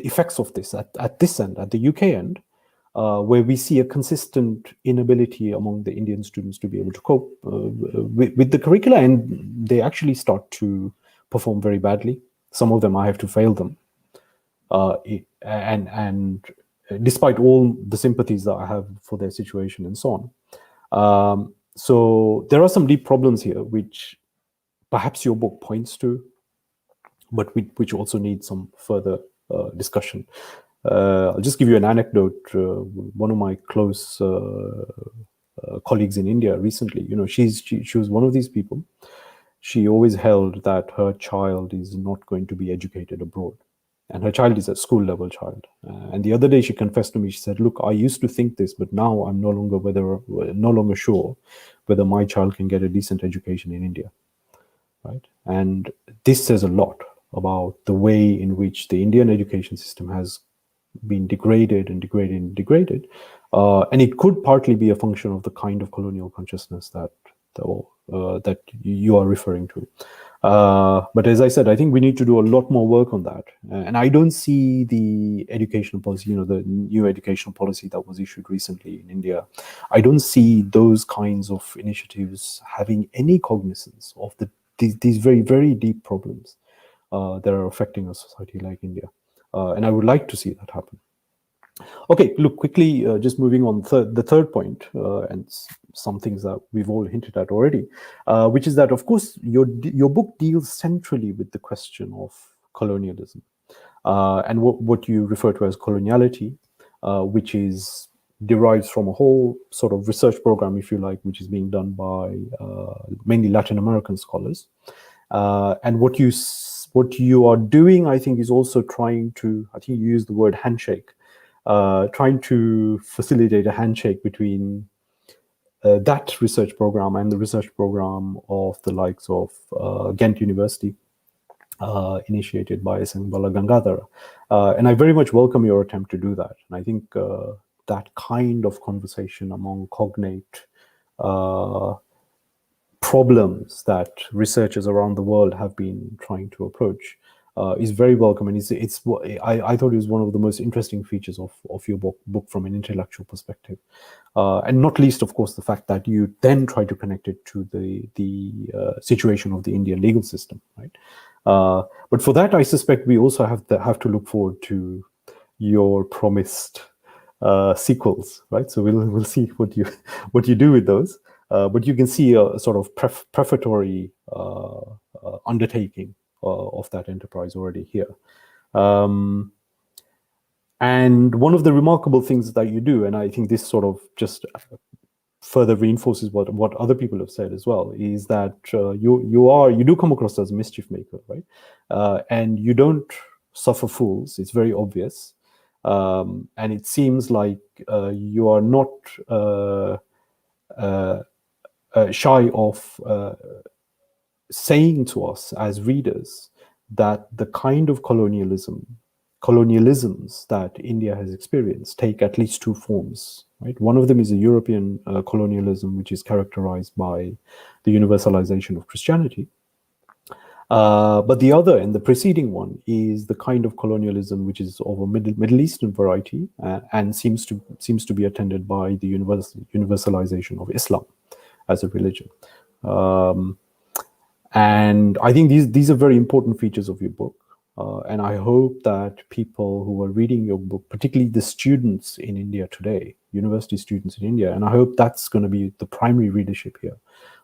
effects of this at this end, at the UK end, where we see a consistent inability among the Indian students to be able to cope with the curricula, and they actually start to perform very badly. Some of them, I have to fail them, and despite all the sympathies that I have for their situation and so on. So there are some deep problems here, which perhaps your book points to, but which also need some further discussion. I'll just give you an anecdote. One of my close colleagues in India recently. She was one of these people. She always held that her child is not going to be educated abroad, and her child is a school level child. And the other day she confessed to me. She said, "Look, I used to think this, but now I'm no longer sure whether my child can get a decent education in India." Right, and this says a lot about the way in which the Indian education system has been degraded and degraded and degraded, and it could partly be a function of the kind of colonial consciousness that you are referring to. But as I said, I think we need to do a lot more work on that, and I don't see the educational policy, the new educational policy that was issued recently in India. I don't see those kinds of initiatives having any cognizance of these very, very deep problems that are affecting a society like India. And I would like to see that happen. Okay, look, quickly, just moving on, the third point, and some things that we've all hinted at already, which is that, of course, your book deals centrally with the question of colonialism, and what you refer to as coloniality, which derives from a whole sort of research program, if you like, which is being done by mainly Latin American scholars. And what you are doing, I think, is also trying to, I think you used the word handshake, trying to facilitate a handshake between that research program and the research program of the likes of Ghent University, initiated by Sangbala Gangadhara. And I very much welcome your attempt to do that. And I think that kind of conversation among cognate problems that researchers around the world have been trying to approach is very welcome, and I thought it was one of the most interesting features of your book from an intellectual perspective, and not least, of course, the fact that you then try to connect it to the situation of the Indian legal system, right? But for that, I suspect we also have to look forward to your promised sequels, right? So we'll see what you do with those. But you can see a sort of prefatory undertaking of that enterprise already here. And one of the remarkable things that you do, and I think this sort of just further reinforces what other people have said as well, is that you do come across as a mischief maker, right? And you don't suffer fools. It's very obvious. And it seems like you are not shy of saying to us as readers that the kind of colonialisms that India has experienced take at least two forms, right? One of them is a European colonialism, which is characterized by the universalization of Christianity. But the other, and the preceding one, is the kind of colonialism which is of a Middle Eastern variety and seems to be attended by the universalization of Islam as a religion. And I think these are very important features of your book. And I hope that people who are reading your book, particularly the students in India today, university students in India, and I hope that's going to be the primary readership here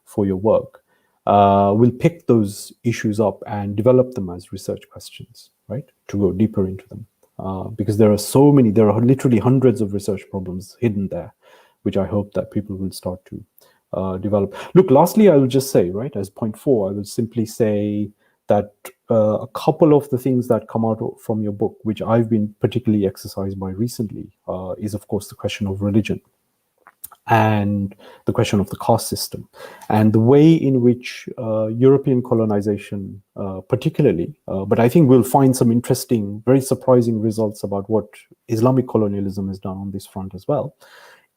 for your work, will pick those issues up and develop them as research questions, right? To go deeper into them. Because there are literally hundreds of research problems hidden there, which I hope that people will start to develop. Look, lastly, I will just say, right, as point 4, I will simply say that a couple of the things that come out from your book, which I've been particularly exercised by recently, is of course the question of religion and the question of the caste system and the way in which European colonization particularly, but I think we'll find some interesting, very surprising results about what Islamic colonialism has done on this front as well,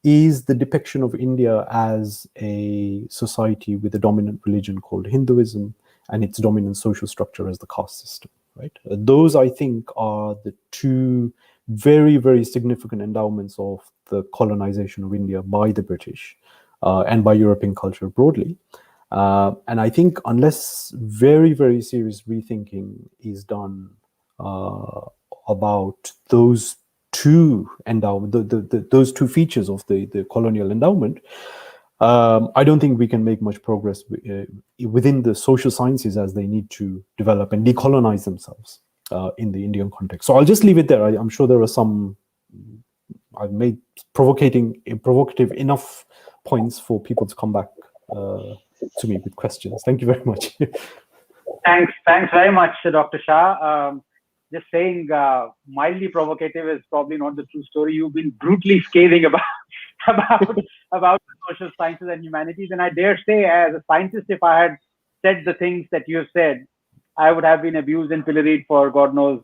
is the depiction of India as a society with a dominant religion called Hinduism and its dominant social structure as the caste system, right? Those, I think, are the two very, very significant endowments of the colonization of India by the British and by European culture broadly. And I think unless very, very serious rethinking is done about those two those two features of the colonial endowment, I don't think we can make much progress within the social sciences as they need to develop and decolonize themselves in the Indian context. So I'll just leave it there. I'm sure there are some I've made provocative enough points for people to come back to me with questions. Thank you very much. Thanks very much, Dr. Shah. Just saying, mildly provocative is probably not the true story. You've been brutally scathing about social sciences and humanities, and I dare say, as a scientist, if I had said the things that you have said, I would have been abused and pilloried for God knows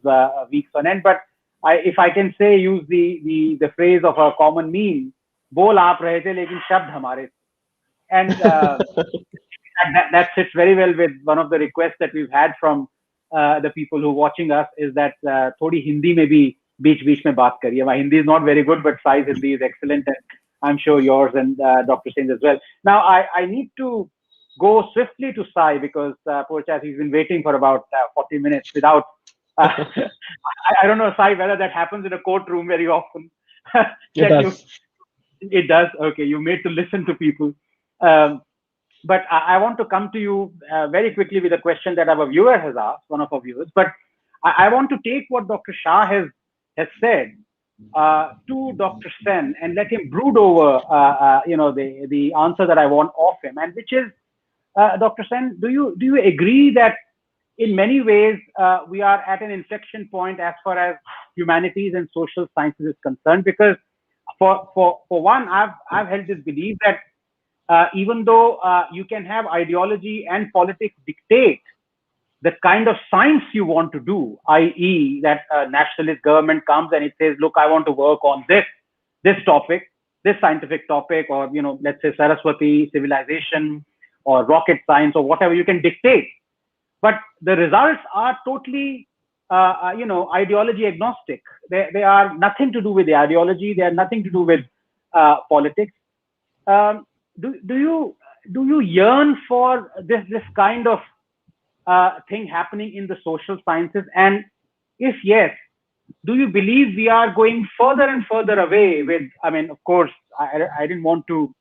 weeks on end. But if I can say, use the phrase of a common meme, "Bol aap rahe the, lekin shabd hamare the." And that fits very well with one of the requests that we've had from the people who are watching us, is that thodi Hindi mein bhi beech mein baat kariye. My Hindi is not very good, but Sai's Hindi is excellent, and I'm sure yours and Dr. Sen's as well. Now, I need to go swiftly to Sai, because poor chap, he's been waiting for about 40 minutes without. I don't know, Sai, whether that happens in a courtroom very often. It does. It does. Okay, you're made to listen to people. But I want to come to you very quickly with a question that our viewer has asked, one of our viewers. But I want to take what Dr. Shah has said to Dr. Sen and let him brood over, the answer that I want of him, and which is, Dr. Sen, do you agree that in many ways we are at an inflection point as far as humanities and social sciences is concerned? Because for one, I've held this belief that even though you can have ideology and politics dictate the kind of science you want to do, i.e. that a nationalist government comes and it says, look, I want to work on this topic, this scientific topic, or, let's say Saraswati, civilization, or rocket science, or whatever you can dictate. But the results are totally, ideology agnostic. They are nothing to do with the ideology. They are nothing to do with politics. Do you yearn for this kind of thing happening in the social sciences? And if yes, do you believe we are going further and further away with, of course, I didn't want to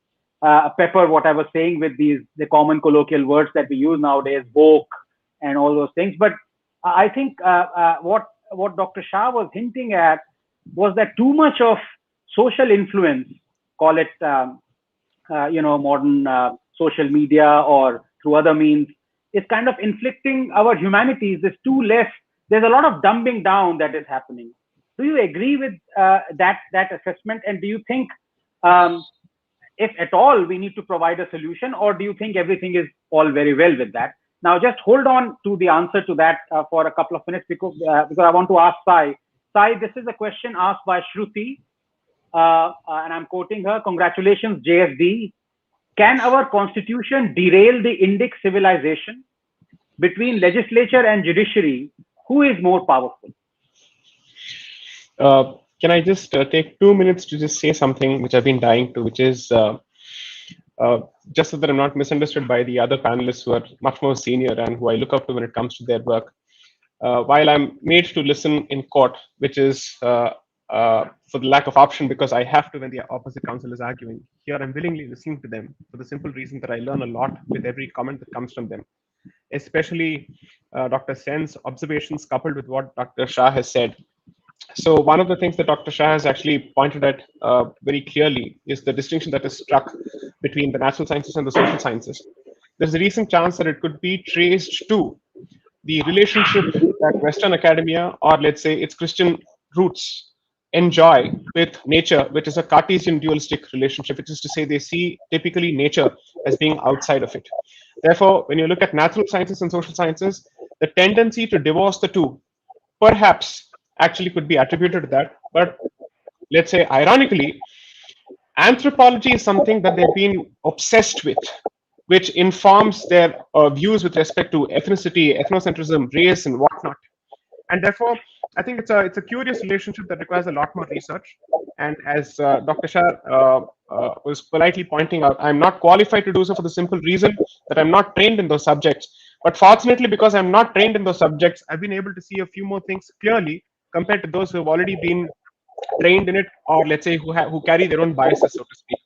pepper what I was saying with the common colloquial words that we use nowadays, woke and all those things. But I think what Dr. Shah was hinting at was that too much of social influence, call it, modern social media or through other means, is kind of inflicting our humanities. There's a lot of dumbing down that is happening. Do you agree with that assessment? And do you think, if at all, we need to provide a solution, or do you think everything is all very well with that? Now, just hold on to the answer to that for a couple of minutes, because I want to ask Sai. Sai, this is a question asked by Shruti, and I'm quoting her. Congratulations, JSD. Can our constitution derail the Indic civilization? Between legislature and judiciary, who is more powerful? Can I just take 2 minutes to just say something which I've been dying to, which is just so that I'm not misunderstood by the other panelists who are much more senior and who I look up to when it comes to their work. While I'm made to listen in court, which is for the lack of option, because I have to when the opposite counsel is arguing, here I'm willingly listening to them for the simple reason that I learn a lot with every comment that comes from them, especially Dr. Sen's observations coupled with what Dr. Shah has said. So one of the things that Dr. Shah has actually pointed at very clearly is the distinction that is struck between the natural sciences and the social sciences. There's a recent chance that it could be traced to the relationship that Western academia, or let's say its Christian roots, enjoy with nature, which is a Cartesian dualistic relationship, which is to say they see typically nature as being outside of it. Therefore, when you look at natural sciences and social sciences, the tendency to divorce the two perhaps actually could be attributed to that. But let's say, ironically, anthropology is something that they've been obsessed with, which informs their views with respect to ethnicity, ethnocentrism, race, and whatnot. And therefore, I think it's a curious relationship that requires a lot more research. And as Dr. Shah was politely pointing out, I'm not qualified to do so for the simple reason that I'm not trained in those subjects. But fortunately, because I'm not trained in those subjects, I've been able to see a few more things clearly compared to those who have already been trained in it, or let's say who carry their own biases, so to speak.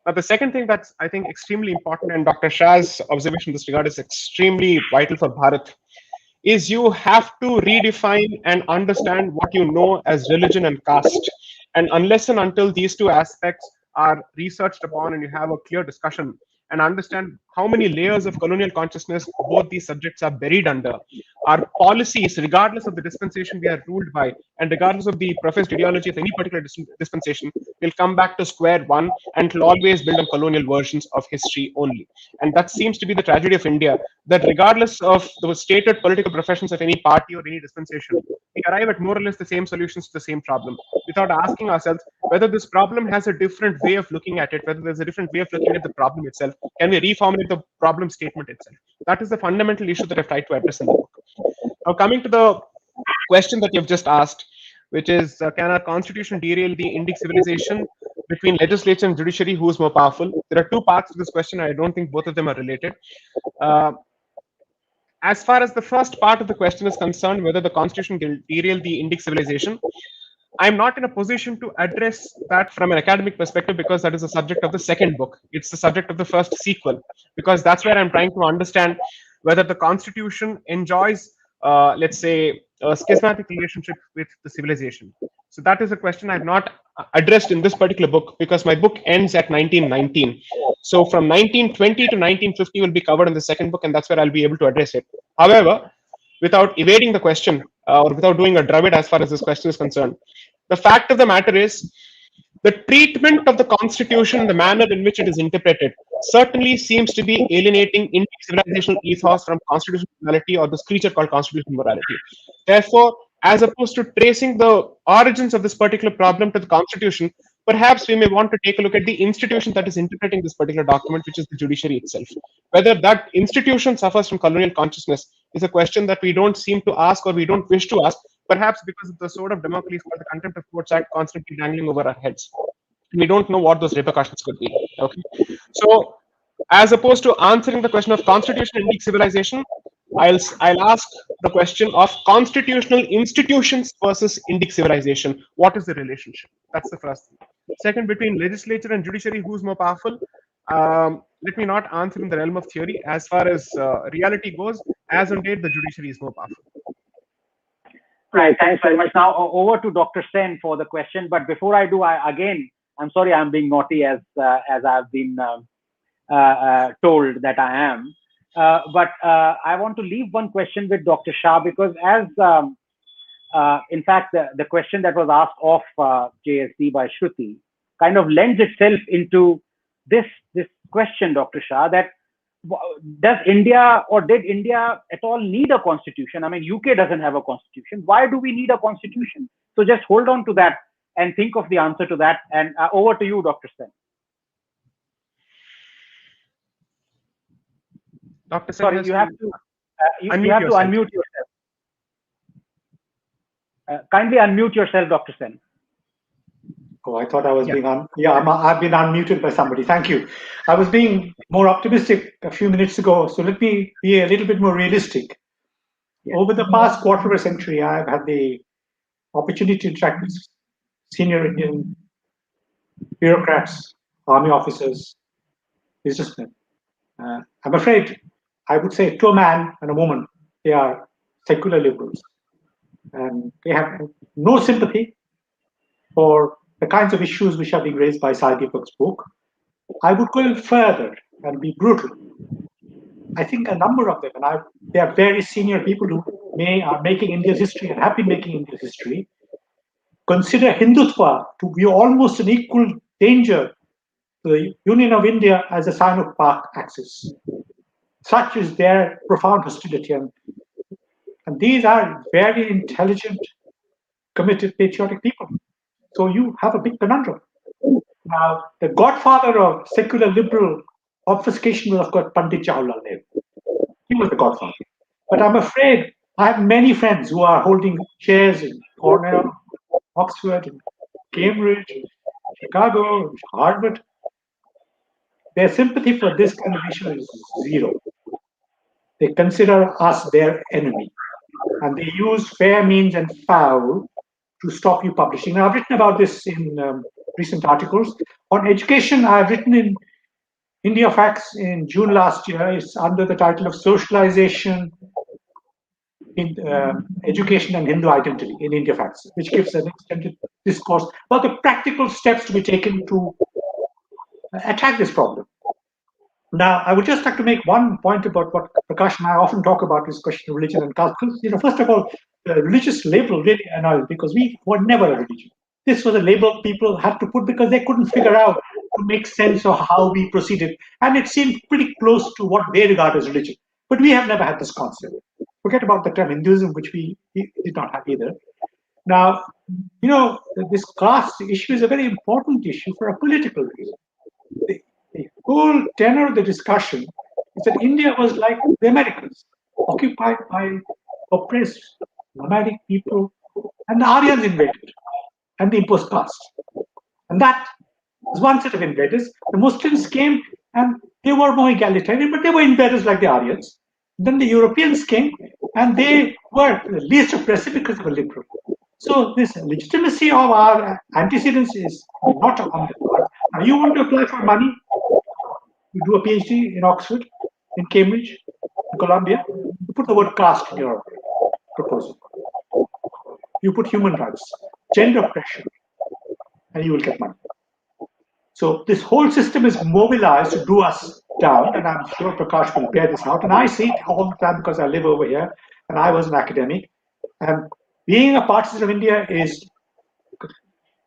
Now, the second thing that's, I think, extremely important, and Dr. Shah's observation in this regard is extremely vital for Bharat, is you have to redefine and understand what you know as religion and caste. And unless and until these two aspects are researched upon and you have a clear discussion and understand how many layers of colonial consciousness both these subjects are buried under, our policies, regardless of the dispensation we are ruled by, and regardless of the professed ideology of any particular dispensation, will come back to square one and will always build on colonial versions of history only. And that seems to be the tragedy of India, that regardless of the stated political professions of any party or any dispensation, we arrive at more or less the same solutions to the same problem without asking ourselves whether this problem has a different way of looking at it, whether there's a different way of looking at the problem itself. Can we reformulate the problem statement itself? That is the fundamental issue that I've tried to address in the book. Now, coming to the question that you've just asked, which is can our constitution derail the Indic civilization? Between legislature and judiciary, who is more powerful? There are two parts to this question. I don't think both of them are related. Uh, as far as the first part of the question is concerned, whether the constitution will derail the Indic civilization, I'm not in a position to address that from an academic perspective because that is the subject of the second book. It's the subject of the first sequel, because that's where I'm trying to understand whether the constitution enjoys, let's say, a schismatic relationship with the civilization. So that is a question I've not addressed in this particular book because my book ends at 1919. So from 1920 to 1950 will be covered in the second book, and that's where I'll be able to address it. However, without evading the question or without doing a Dravid as far as this question is concerned, the fact of the matter is the treatment of the constitution, the manner in which it is interpreted, certainly seems to be alienating Indian civilizational ethos from constitutional morality or this creature called constitutional morality. Therefore, as opposed to tracing the origins of this particular problem to the constitution, perhaps we may want to take a look at the institution that is interpreting this particular document, which is the judiciary itself. Whether that institution suffers from colonial consciousness is a question that we don't seem to ask or we don't wish to ask, perhaps because of the sword of Damocles or the Contempt of Courts Act constantly dangling over our heads. We don't know what those repercussions could be. Okay, so as opposed to answering the question of constitutional Indic civilization, I'll ask the question of constitutional institutions versus Indic civilization. What is the relationship? That's the first thing. Second, between legislature and judiciary, who's more powerful? Let me not answer in the realm of theory. As far as reality goes, as on date, the judiciary is more powerful. Right. Thanks very much. Now over to Dr. Sen for the question. But before I do, I'm sorry, I'm being naughty as I've been told that I am. But I want to leave one question with Dr. Shah because as in fact, the question that was asked of JSD by Shruti kind of lends itself into this question, Dr. Shah, that does India or did India at all need a constitution? I mean, UK doesn't have a constitution. Why do we need a constitution? So just hold on to that and think of the answer to that. And over to you, Dr. Sen. Dr. Sen, sorry, you have to unmute yourself. Kindly unmute yourself, Dr. Sen. Oh, I thought I was being I've been unmuted by somebody. Thank you. I was being more optimistic a few minutes ago, so let me be a little bit more realistic. Yeah. Over the past quarter of a century, I've had the opportunity to interact with senior Indian bureaucrats, army officers, businessmen. I'm afraid I would say to a man and a woman, they are secular liberals. And they have no sympathy for the kinds of issues which are being raised by Sai Deepak's book. I would go further and be brutal. I think a number of them, and they are very senior people who are making India's history and have been making India's history, consider Hindutva to be almost an equal danger to the Union of India as a sign of Pak axis. Such is their profound hostility. And these are very intelligent, committed, patriotic people. So you have a big conundrum. Now, the godfather of secular liberal obfuscation was, of course, Pandit Jawaharlal Nehru. He was the godfather. But I'm afraid I have many friends who are holding chairs in Cornell, Oxford, Cambridge, Chicago, Harvard. Their sympathy for this kind of issue is zero. They consider us their enemy. And they use fair means and foul to stop you publishing. Now, I've written about this in recent articles. On education, I've written in India Facts in June last year. It's under the title of Socialization in Education and Hindu Identity in India Facts, which gives an extended discourse about the practical steps to be taken to attack this problem. Now, I would just like to make one point about what Prakash and I often talk about, this question of religion and culture. First of all, the religious label really annoyed because we were never a religion. This was a label people had to put because they couldn't figure out to make sense of how we proceeded. And it seemed pretty close to what they regard as religion. But we have never had this concept. Forget about the term Hinduism, which we did not have either. Now, this caste issue is a very important issue for a political reason. The whole tenor of the discussion is that India was like the Americans, occupied by oppressed nomadic people, and the Aryans invaded, and the imposed caste. And that was one set of invaders. The Muslims came, and they were more egalitarian, but they were invaders like the Aryans. Then the Europeans came, and they were the least oppressive because they were liberal. So this legitimacy of our antecedents is not on the part. Now, you want to apply for money? You do a PhD in Oxford, in Cambridge, in Columbia. You put the word caste in your proposal. You put human rights, gender oppression, and you will get money. So this whole system is mobilized to do us down, and I'm sure Prakash will bear this out. And I see it all the time because I live over here, and I was an academic. And being a partisan of India is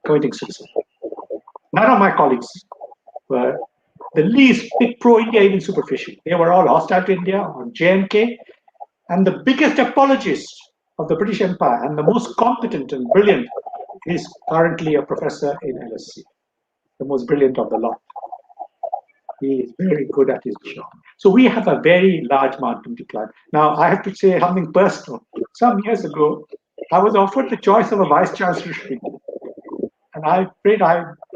committing suicide. None of my colleagues were the least bit pro-India, even superficial. They were all hostile to India on J&K, and the biggest apologist of the British Empire and the most competent and brilliant is currently a professor in LSC, the most brilliant of the lot. He is very good at his job. So we have a very large mountain to climb. Now, I have to say something personal. Some years ago, I was offered the choice of a vice chancellorship. And I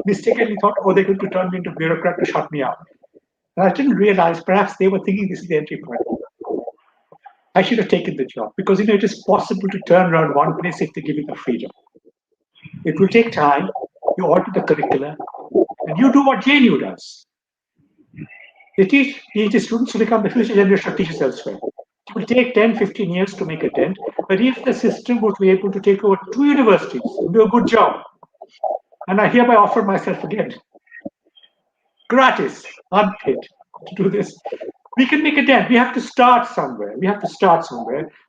mistakenly thought, they're going to turn me into a bureaucrat to shut me out. And I didn't realize perhaps they were thinking this is the entry point. I should have taken the job because it is possible to turn around one place if they give you the freedom. It will take time. You alter the curricula, and you do what JNU does. They teach PhD students to become the future generation of teachers elsewhere. It will take 10, 15 years to make a dent, but if the system would be able to take over 2 universities and do a good job, and I hereby offer myself again, gratis, unpaid, to do this, we can make a dent. We have to start somewhere.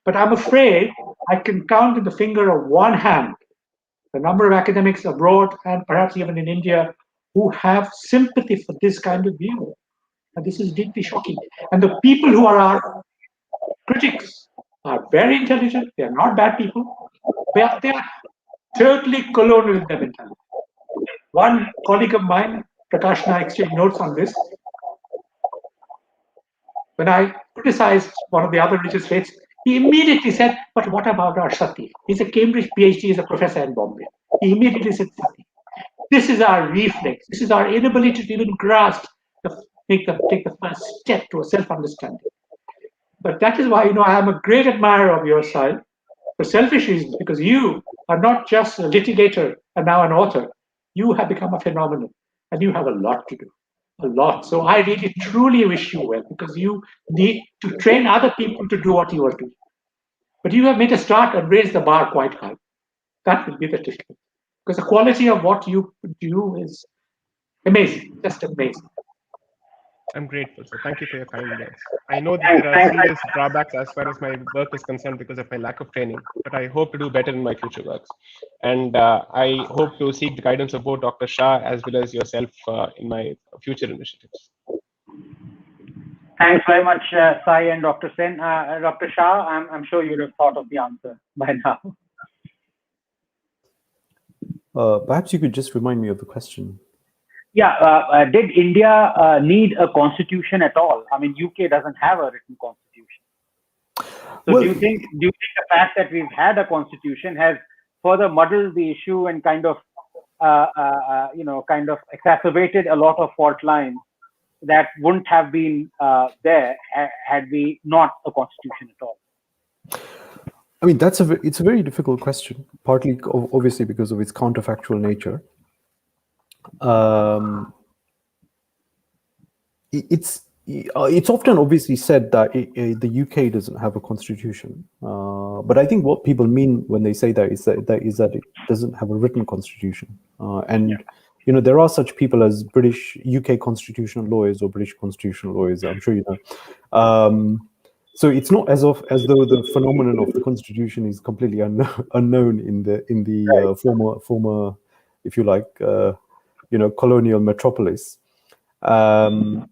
But I'm afraid I can count in the finger of one hand the number of academics abroad and perhaps even in India who have sympathy for this kind of view. And this is deeply shocking. And the people who are our critics are very intelligent. They are not bad people. They are totally colonial in their mentality. One colleague of mine, Prakash and I exchanged notes on this. When I criticized one of the other religious faiths, he immediately said, but what about our Sati? He's a Cambridge PhD, he's a professor in Bombay. He immediately said Sati. This is our reflex. This is our inability to even grasp, take the first step to a self-understanding. But that is why, I am a great admirer of your side for selfish reasons, because you are not just a litigator and now an author. You have become a phenomenon, and you have a lot to do. A lot. So I really truly wish you well, because you need to train other people to do what you are doing. But you have made a start and raised the bar quite high. That will be the difference. Because the quality of what you do is amazing, just amazing. I'm grateful, sir. Thank you for your kind words. I know that there are serious drawbacks as far as my work is concerned because of my lack of training, but I hope to do better in my future works. And I hope to seek the guidance of both Dr. Shah as well as yourself in my future initiatives. Thanks very much, Sai and Dr. Sen. Dr. Shah, I'm sure you would have thought of the answer by now. Perhaps you could just remind me of the question. Yeah, did India need a constitution at all? I mean, UK doesn't have a written constitution. So Well, do you think the fact that we've had a constitution has further muddled the issue and kind of exacerbated a lot of fault lines that wouldn't have been there had we not a constitution at all? I mean, it's a very difficult question, partly obviously because of its counterfactual nature. It's often obviously said that the UK doesn't have a constitution, but I think what people mean when they say that is that it doesn't have a written constitution, and there are such people as British, UK constitutional lawyers or British constitutional lawyers. I'm sure you know. So it's not as though the phenomenon of the constitution is completely unknown in the former, if you like, colonial metropolis. The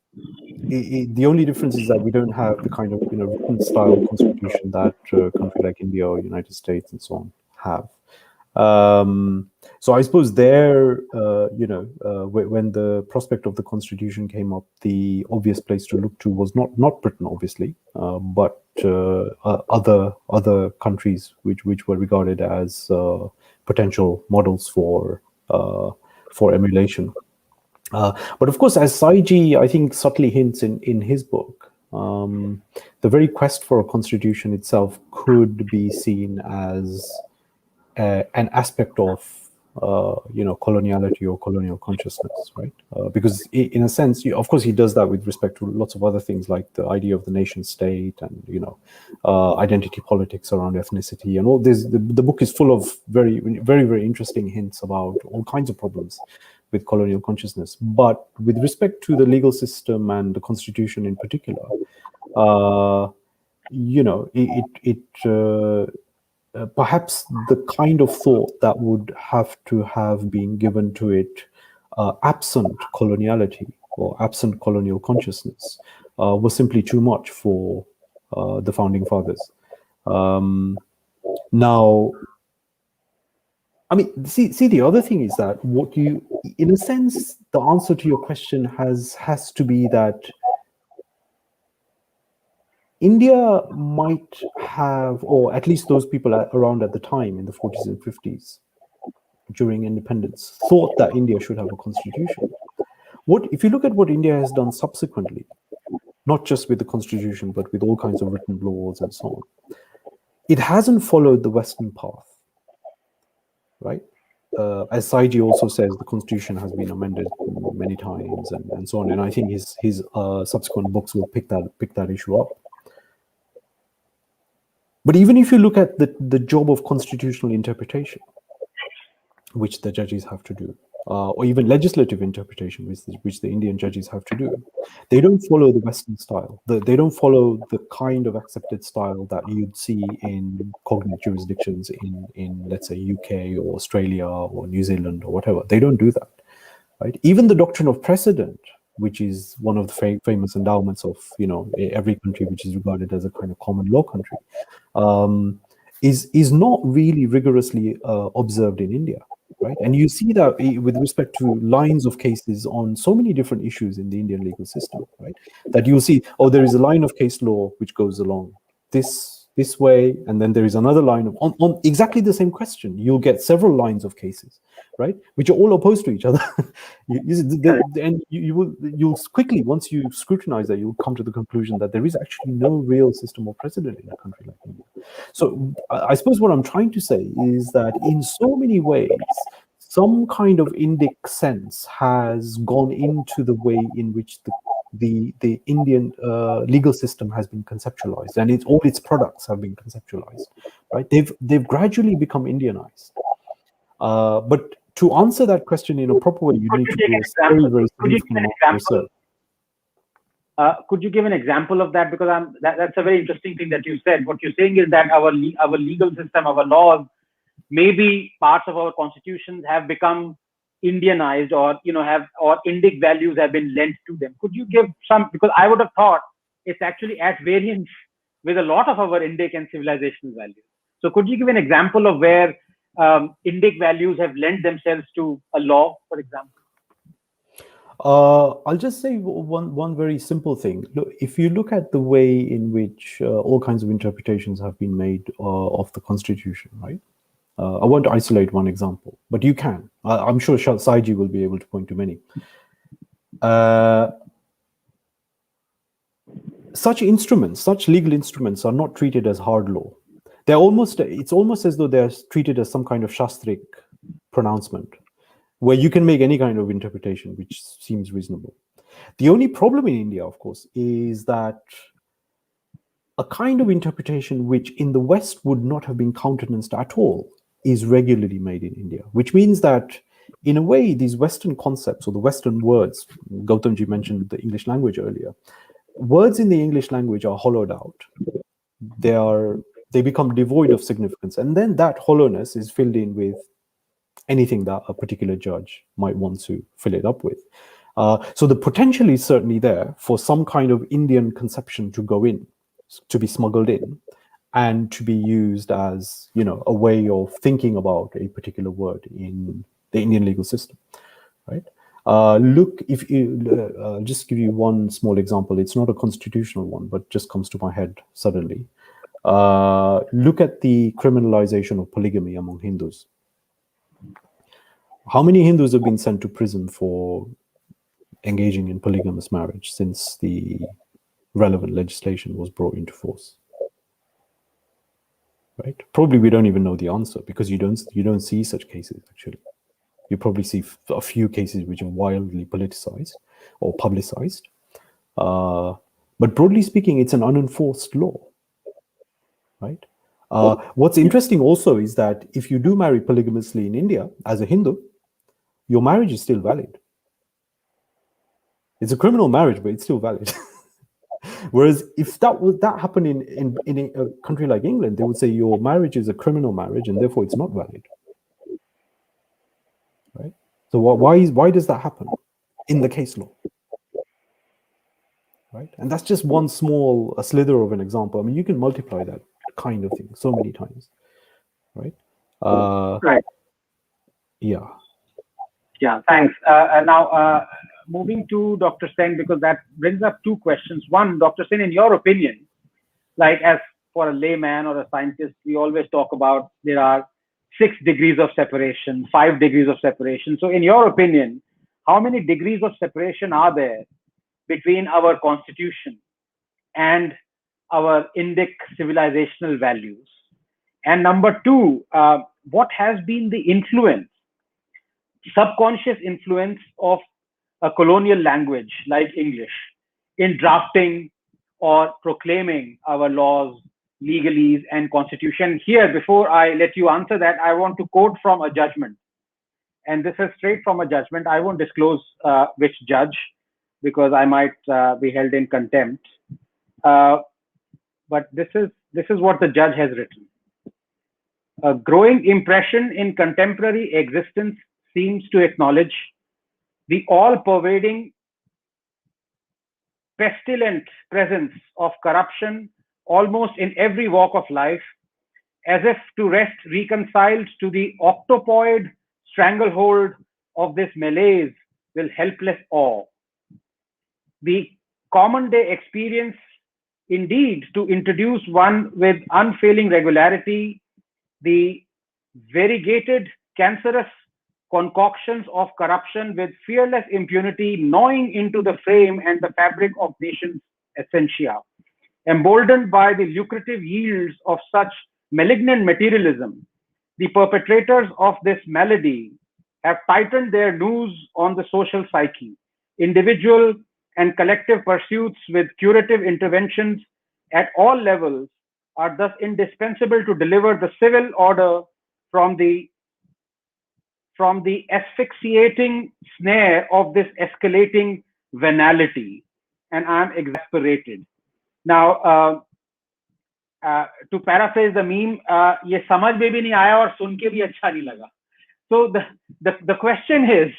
only difference is that we don't have the kind of written style constitution that a country like India or United States and so on have. So I suppose there, when the prospect of the constitution came up, the obvious place to look to was not Britain, obviously, but other countries which were regarded as potential models for emulation. But of course, as Saiji, I think, subtly hints in his book, the very quest for a constitution itself could be seen as an aspect of coloniality or colonial consciousness, right? Because in a sense, of course, he does that with respect to lots of other things, like the idea of the nation state and identity politics around ethnicity and all this. The book is full of very, very, very interesting hints about all kinds of problems with colonial consciousness. But with respect to the legal system and the constitution in particular, perhaps the kind of thought that would have to have been given to it absent coloniality or absent colonial consciousness was simply too much for the founding fathers. Now, I mean, see, the other thing is that in a sense, the answer to your question has to be that India might have, or at least those people around at the time in the 40s and 50s during independence, thought that India should have a constitution. If you look at what India has done subsequently, not just with the constitution, but with all kinds of written laws and so on, it hasn't followed the Western path, right? As Saiji also says, the constitution has been amended many times and so on, and I think his subsequent books will pick that issue up. But even if you look at the job of constitutional interpretation, which the judges have to do, or even legislative interpretation, which the Indian judges have to do, they don't follow the Western style. They don't follow the kind of accepted style that you'd see in cognate jurisdictions in let's say, UK or Australia or New Zealand or whatever. They don't do that, right? Even the doctrine of precedent, which is one of the famous endowments of every country which is regarded as a kind of common law country, is not really rigorously observed in India, right? And you see that with respect to lines of cases on so many different issues in the Indian legal system, right? That you'll see, there is a line of case law which goes along this way, and then there is another line on exactly the same question. You'll get several lines of cases, right, which are all opposed to each other. And you'll quickly, once you scrutinize that, you'll come to the conclusion that there is actually no real system of precedent in a country like India. So I suppose what I'm trying to say is that in so many ways, some kind of Indic sense has gone into the way in which the Indian legal system has been conceptualized, and all its products have been conceptualized, right? They've gradually become Indianized. But to answer that question in a proper way, you need to do a very, very significant amount of research. Could you give an example of that? Because that's a very interesting thing that you said. What you're saying is that our legal system, our laws, maybe parts of our constitutions have become Indianized, or Indic values have been lent to them. Could you give some? Because I would have thought it's actually at variance with a lot of our Indic and civilization values. So could you give an example of where Indic values have lent themselves to a law, for example? I'll just say one very simple thing. Look, if you look at the way in which all kinds of interpretations have been made of the Constitution, right? I won't isolate one example, but you can. I'm sure Saiji will be able to point to many. Such legal instruments are not treated as hard law. It's almost as though they're treated as some kind of shastric pronouncement, where you can make any kind of interpretation which seems reasonable. The only problem in India, of course, is that a kind of interpretation which in the West would not have been countenanced at all is regularly made in India, which means that in a way, these Western concepts or the Western words, Gautamji mentioned the English language earlier, words in the English language are hollowed out. They become devoid of significance. And then that hollowness is filled in with anything that a particular judge might want to fill it up with. So the potential is certainly there for some kind of Indian conception to go in, to be smuggled in, and to be used as, a way of thinking about a particular word in the Indian legal system, right? Look, if you just give you one small example, it's not a constitutional one, but just comes to my head suddenly. Look at the criminalization of polygamy among Hindus. How many Hindus have been sent to prison for engaging in polygamous marriage since the relevant legislation was brought into force? Right? Probably we don't even know the answer, because you don't see such cases actually. You probably see a few cases which are wildly politicized or publicized. But broadly speaking, it's an unenforced law, right? What's interesting also is that if you do marry polygamously in India as a Hindu, your marriage is still valid. It's a criminal marriage, but it's still valid. Whereas if that happened in a country like England, they would say your marriage is a criminal marriage and therefore it's not valid. Right? So why does that happen in the case law? Right? And that's just one small slither of an example. I mean, you can multiply that kind of thing so many times. Right? Right. Yeah. Yeah, thanks. Now, moving to Dr. Sen, because that brings up two questions. One, Dr. Sen, in your opinion, like as for a layman or a scientist, we always talk about there are 6 degrees of separation, 5 degrees of separation. So in your opinion, how many degrees of separation are there between our constitution and our Indic civilizational values? And number two, what has been the influence, subconscious influence of a colonial language like English in drafting or proclaiming our laws, legalese, and constitution? Here, before I let you answer that, I want to quote from a judgment. And this is straight from a judgment. I won't disclose which judge, because I might be held in contempt. But this is what the judge has written. A growing impression in contemporary existence seems to acknowledge the all-pervading, pestilent presence of corruption almost in every walk of life, as if to rest reconciled to the octopoid stranglehold of this malaise with helpless awe. The common day experience, indeed, to introduce one with unfailing regularity, the variegated, cancerous concoctions of corruption with fearless impunity gnawing into the frame and the fabric of nations' essentia. Emboldened by the lucrative yields of such malignant materialism, the perpetrators of this malady have tightened their noose on the social psyche. Individual and collective pursuits with curative interventions at all levels are thus indispensable to deliver the civil order from the asphyxiating snare of this escalating venality. And I'm exasperated. Now, to paraphrase the meme, ये समझ में भी नहीं आया और सुन के भी अच्छा नहीं लगा. So the question is,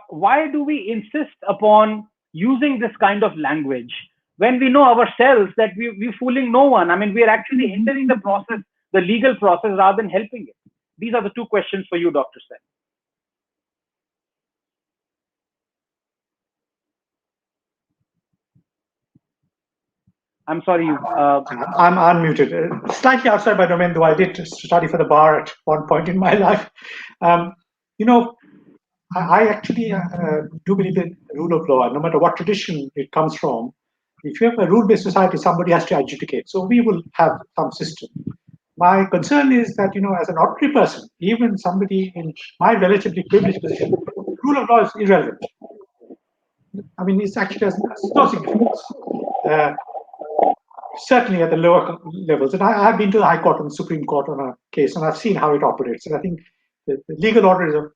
why do we insist upon using this kind of language when we know ourselves that we're fooling no one? I mean, we're actually hindering the process, the legal process, rather than helping it. These are the two questions for you, Dr. Sen. I'm sorry. I'm unmuted. Slightly outside my domain, though I did study for the bar at one point in my life. I actually do believe in the rule of law, no matter what tradition it comes from. If you have a rule-based society, somebody has to adjudicate. So we will have some system. My concern is that, as an ordinary person, even somebody in my relatively privileged position, rule of law is irrelevant. I mean, it's actually has no significance. Certainly at the lower levels. And I've been to the High Court and the Supreme Court on a case, and I've seen how it operates. And I think the legal order is of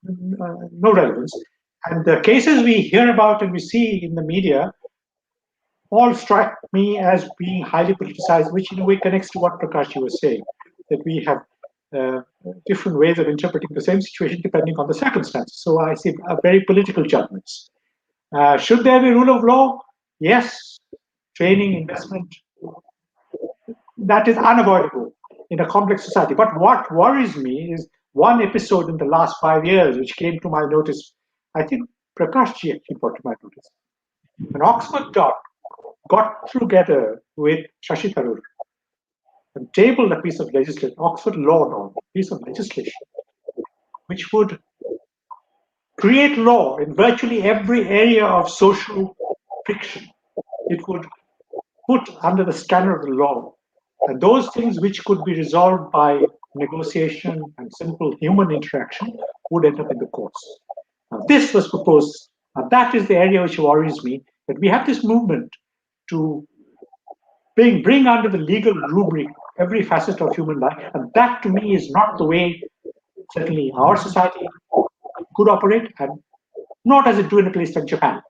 no relevance. And the cases we hear about and we see in the media all strike me as being highly politicized, which in a way connects to what Prakash was saying, that we have different ways of interpreting the same situation depending on the circumstances. So I see very political judgments. Should there be rule of law? Yes. Training, investment, that is unavoidable in a complex society. But what worries me is one episode in the last 5 years, which came to my notice. I think Prakash ji actually brought to my notice. An Oxford doc got together with Shashi Tharoor and tabled a piece of legislation, Oxford law, piece of legislation, which would create law in virtually every area of social friction. It would put under the scanner of the law, and those things which could be resolved by negotiation and simple human interaction would end up in the courts. Now, this was proposed. Now, that is the area which worries me, that we have this movement to bring under the legal rubric every facet of human life, and that to me is not the way certainly our society could operate, and not as it do in a place like Japan,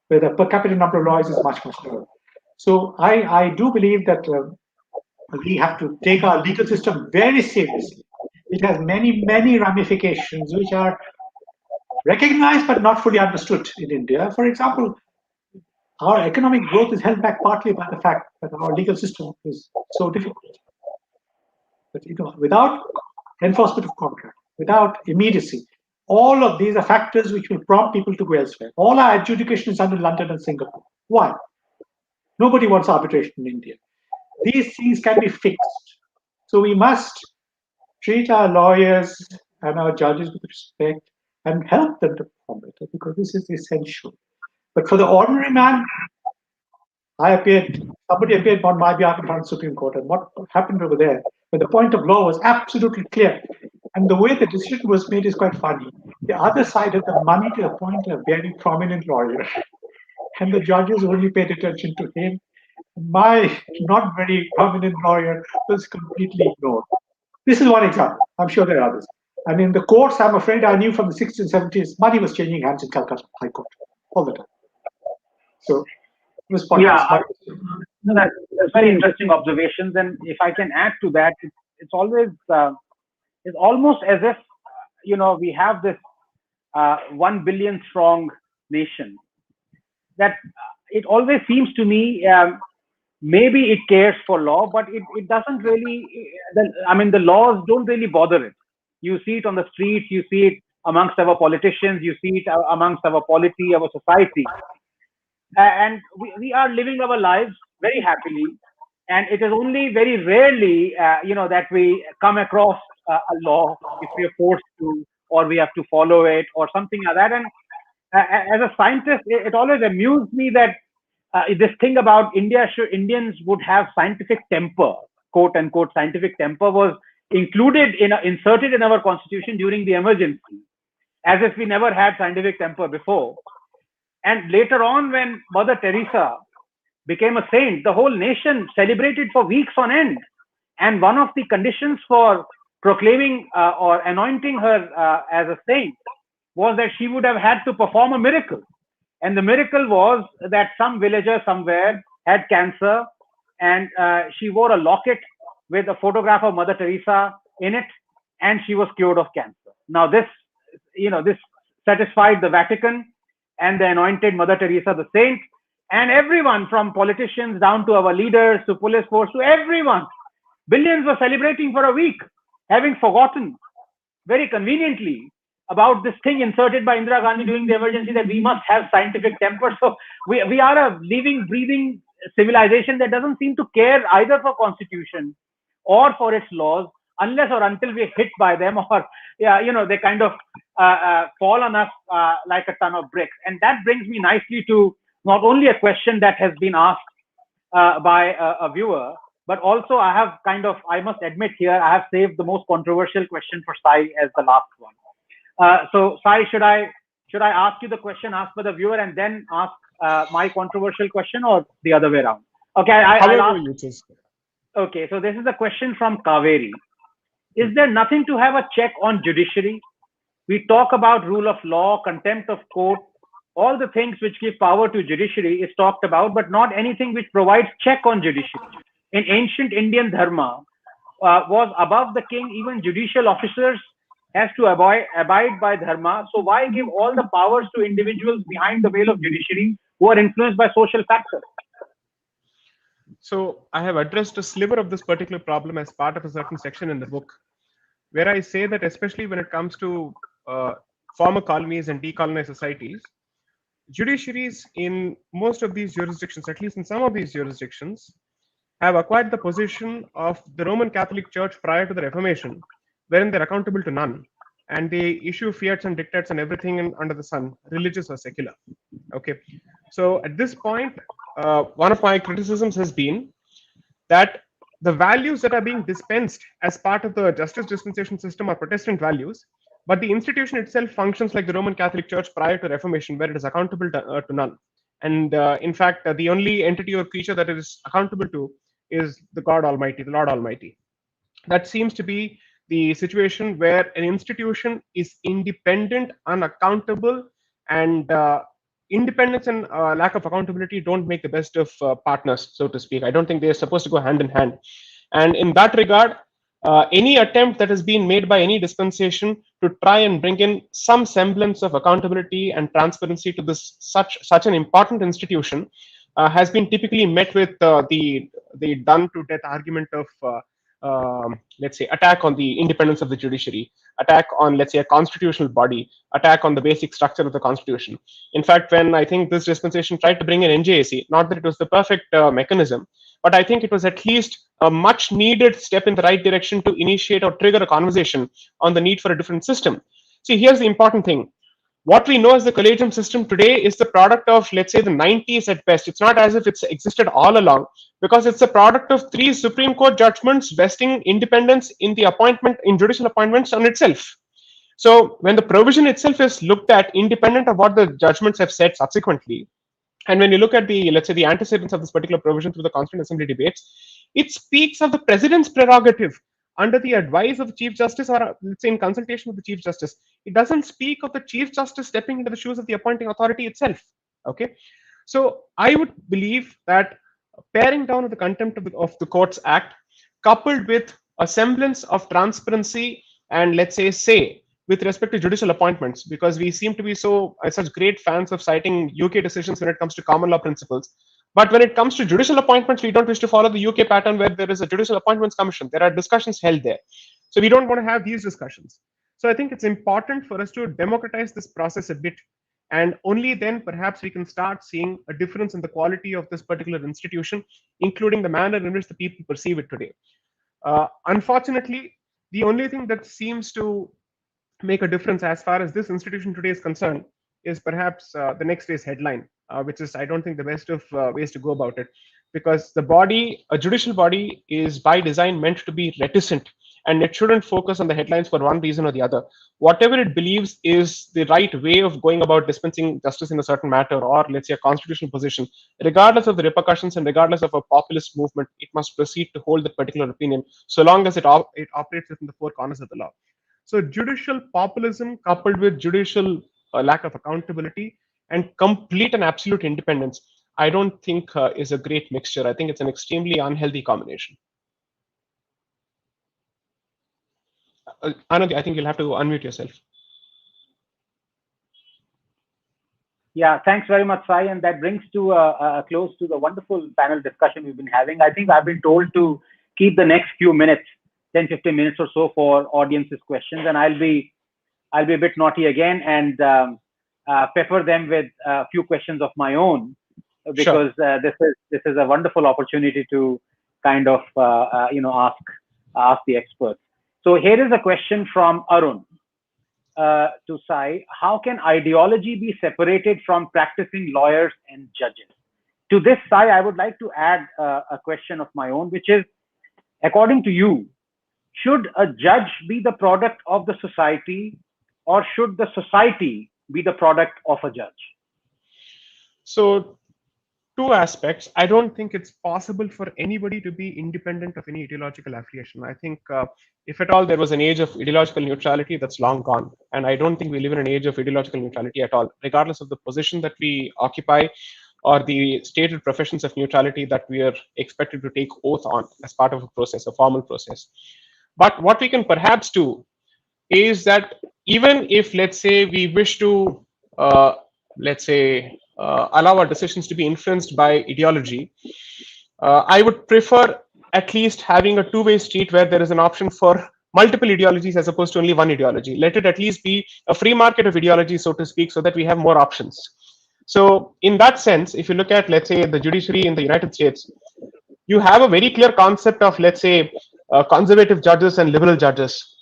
where the per capita number of lawyers is much, much lower. So I do believe that we have to take our legal system very seriously. It has many, many ramifications which are recognized but not fully understood in India. For example, our economic growth is held back partly by the fact that our legal system is so difficult. But without enforcement of contract, without immediacy, all of these are factors which will prompt people to go elsewhere. All our adjudication is done in London and Singapore. Why? Nobody wants arbitration in India. These things can be fixed. So we must treat our lawyers and our judges with respect and help them to perform better, because this is essential. But for the ordinary man, somebody appeared on my behalf in front of the Supreme Court, and what happened over there, when the point of law was absolutely clear, and the way the decision was made is quite funny. The other side had the money to appoint a very prominent lawyer, and the judges only paid attention to him. My not very prominent lawyer was completely ignored. This is one example. I'm sure there are others. And in the courts, I'm afraid I knew from the 60s and 70s, money was changing hands in Calcutta High Court all the time. So it was pointless. Yeah, that's very interesting observations. And if I can add to that, it's always it's almost as if we have this 1 billion strong nation that it always seems to me maybe it cares for law, but it doesn't really. The laws don't really bother it. You see it on the streets, you see it amongst our politicians, you see it amongst our polity, our society, and we are living our lives very happily. And it is only very rarely, that we come across a law if we are forced to, or we have to follow it, or something like that. And as a scientist, it always amused me that this thing about Indians would have scientific temper, quote unquote, scientific temper was inserted in our constitution during the emergency, as if we never had scientific temper before. And later on, when Mother Teresa became a saint, the whole nation celebrated for weeks on end. And one of the conditions for proclaiming or anointing her as a saint was that she would have had to perform a miracle. And the miracle was that some villager somewhere had cancer, and she wore a locket with a photograph of Mother Teresa in it, and she was cured of cancer. Now this satisfied the Vatican and they anointed Mother Teresa the saint, and everyone from politicians down to our leaders to police force to everyone, billions were celebrating for a week, having forgotten very conveniently about this thing inserted by Indira Gandhi during the emergency, that we must have scientific temper. So we are a living, breathing civilization that doesn't seem to care either for constitution or for its laws, unless or until we're hit by them, or they kind of fall on us like a ton of bricks. And that brings me nicely to not only a question that has been asked by a viewer, but also I must admit here, I have saved the most controversial question for Sai as the last one. So Sai, should I ask you the question asked by the viewer and then ask my controversial question, or the other way around? Okay, I'll ask. Okay, so this is a question from Kaveri. Is there nothing to have a check on judiciary? We talk about rule of law, contempt of court, all the things which give power to judiciary is talked about, but not anything which provides check on judiciary. In ancient Indian Dharma, was above the king, even judicial officers has to abide by Dharma. So why give all the powers to individuals behind the veil of judiciary who are influenced by social factors? So I have addressed a sliver of this particular problem as part of a certain section in the book, where I say that especially when it comes to former colonies and decolonized societies, judiciaries in most of these jurisdictions, at least in some of these jurisdictions, have acquired the position of the Roman Catholic Church prior to the Reformation, wherein they're accountable to none, and they issue fiats and dictates and everything under the sun, religious or secular. Okay, so at this point, one of my criticisms has been that the values that are being dispensed as part of the justice dispensation system are Protestant values, but the institution itself functions like the Roman Catholic Church prior to Reformation, where it is accountable to none. And in fact, the only entity or creature that it is accountable to is the God Almighty, the Lord Almighty. That seems to be the situation where an institution is independent, unaccountable, and independence and lack of accountability don't make the best of partners, so to speak. I don't think they're supposed to go hand in hand. And in that regard, any attempt that has been made by any dispensation to try and bring in some semblance of accountability and transparency to this such an important institution has been typically met with the done to death argument of let's say attack on the independence of the judiciary, attack on, let's say, a constitutional body, attack on the basic structure of the constitution. In fact, when I think this dispensation tried to bring in NJAC, not that it was the perfect mechanism, but I think it was at least a much needed step in the right direction to initiate or trigger a conversation on the need for a different system. See, here's the important thing. What we know as the collegium system today is the product of, let's say, the 90s at best. It's not as if it's existed all along, because it's a product of 3 Supreme Court judgments vesting independence in the appointment, in judicial appointments on itself. So when the provision itself is looked at independent of what the judgments have said subsequently, and when you look at the, let's say, the antecedents of this particular provision through the Constituent Assembly debates, it speaks of the president's prerogative under the advice of the Chief Justice, or let's say in consultation with the Chief Justice. It doesn't speak of the Chief Justice stepping into the shoes of the appointing authority itself. Okay, so I would believe that paring down of the contempt of the Courts Act, coupled with a semblance of transparency and, let's say with respect to judicial appointments, because we seem to be such great fans of citing UK decisions when it comes to common law principles. But when it comes to judicial appointments, we don't wish to follow the UK pattern where there is a judicial appointments commission. There are discussions held there. So we don't want to have these discussions. So I think it's important for us to democratize this process a bit. And only then perhaps we can start seeing a difference in the quality of this particular institution, including the manner in which the people perceive it today. Unfortunately, the only thing that seems to make a difference as far as this institution today is concerned is perhaps the next day's headline, which is, I don't think, the best of ways to go about it, because the body, a judicial body, is by design meant to be reticent, and it shouldn't focus on the headlines for one reason or the other. Whatever it believes is the right way of going about dispensing justice in a certain matter, or let's say a constitutional position, regardless of the repercussions and regardless of a populist movement, it must proceed to hold that particular opinion, so long as it operates within the 4 corners of the law. So judicial populism coupled with judicial lack of accountability and complete and absolute independence, I don't think is a great mixture. I think it's an extremely unhealthy combination. Anand, I think you'll have to unmute yourself. Yeah, thanks very much, Sai. And that brings to a close to the wonderful panel discussion we've been having. I think I've been told to keep the next few minutes, 10, 15 minutes or so, for audience's questions. And I'll be a bit naughty again and pepper them with a few questions of my own, because sure, this is a wonderful opportunity to kind of ask the experts. So here is a question from Arun to Sai. How can ideology be separated from practicing lawyers and judges? To this, Sai, I would like to add a question of my own, which is, according to you, should a judge be the product of the society, or should the society be the product of a judge? So two aspects. I don't think it's possible for anybody to be independent of any ideological affiliation. I think if at all there was an age of ideological neutrality, that's long gone. And I don't think we live in an age of ideological neutrality at all, regardless of the position that we occupy or the stated professions of neutrality that we are expected to take oath on as part of a process, a formal process. But what we can perhaps do is that even if, let's say, we wish to, let's say, allow our decisions to be influenced by ideology, I would prefer at least having a two-way street where there is an option for multiple ideologies as opposed to only one ideology. Let it at least be a free market of ideology, so to speak, so that we have more options. So in that sense, if you look at, let's say, the judiciary in the United States, you have a very clear concept of, let's say, conservative judges and liberal judges.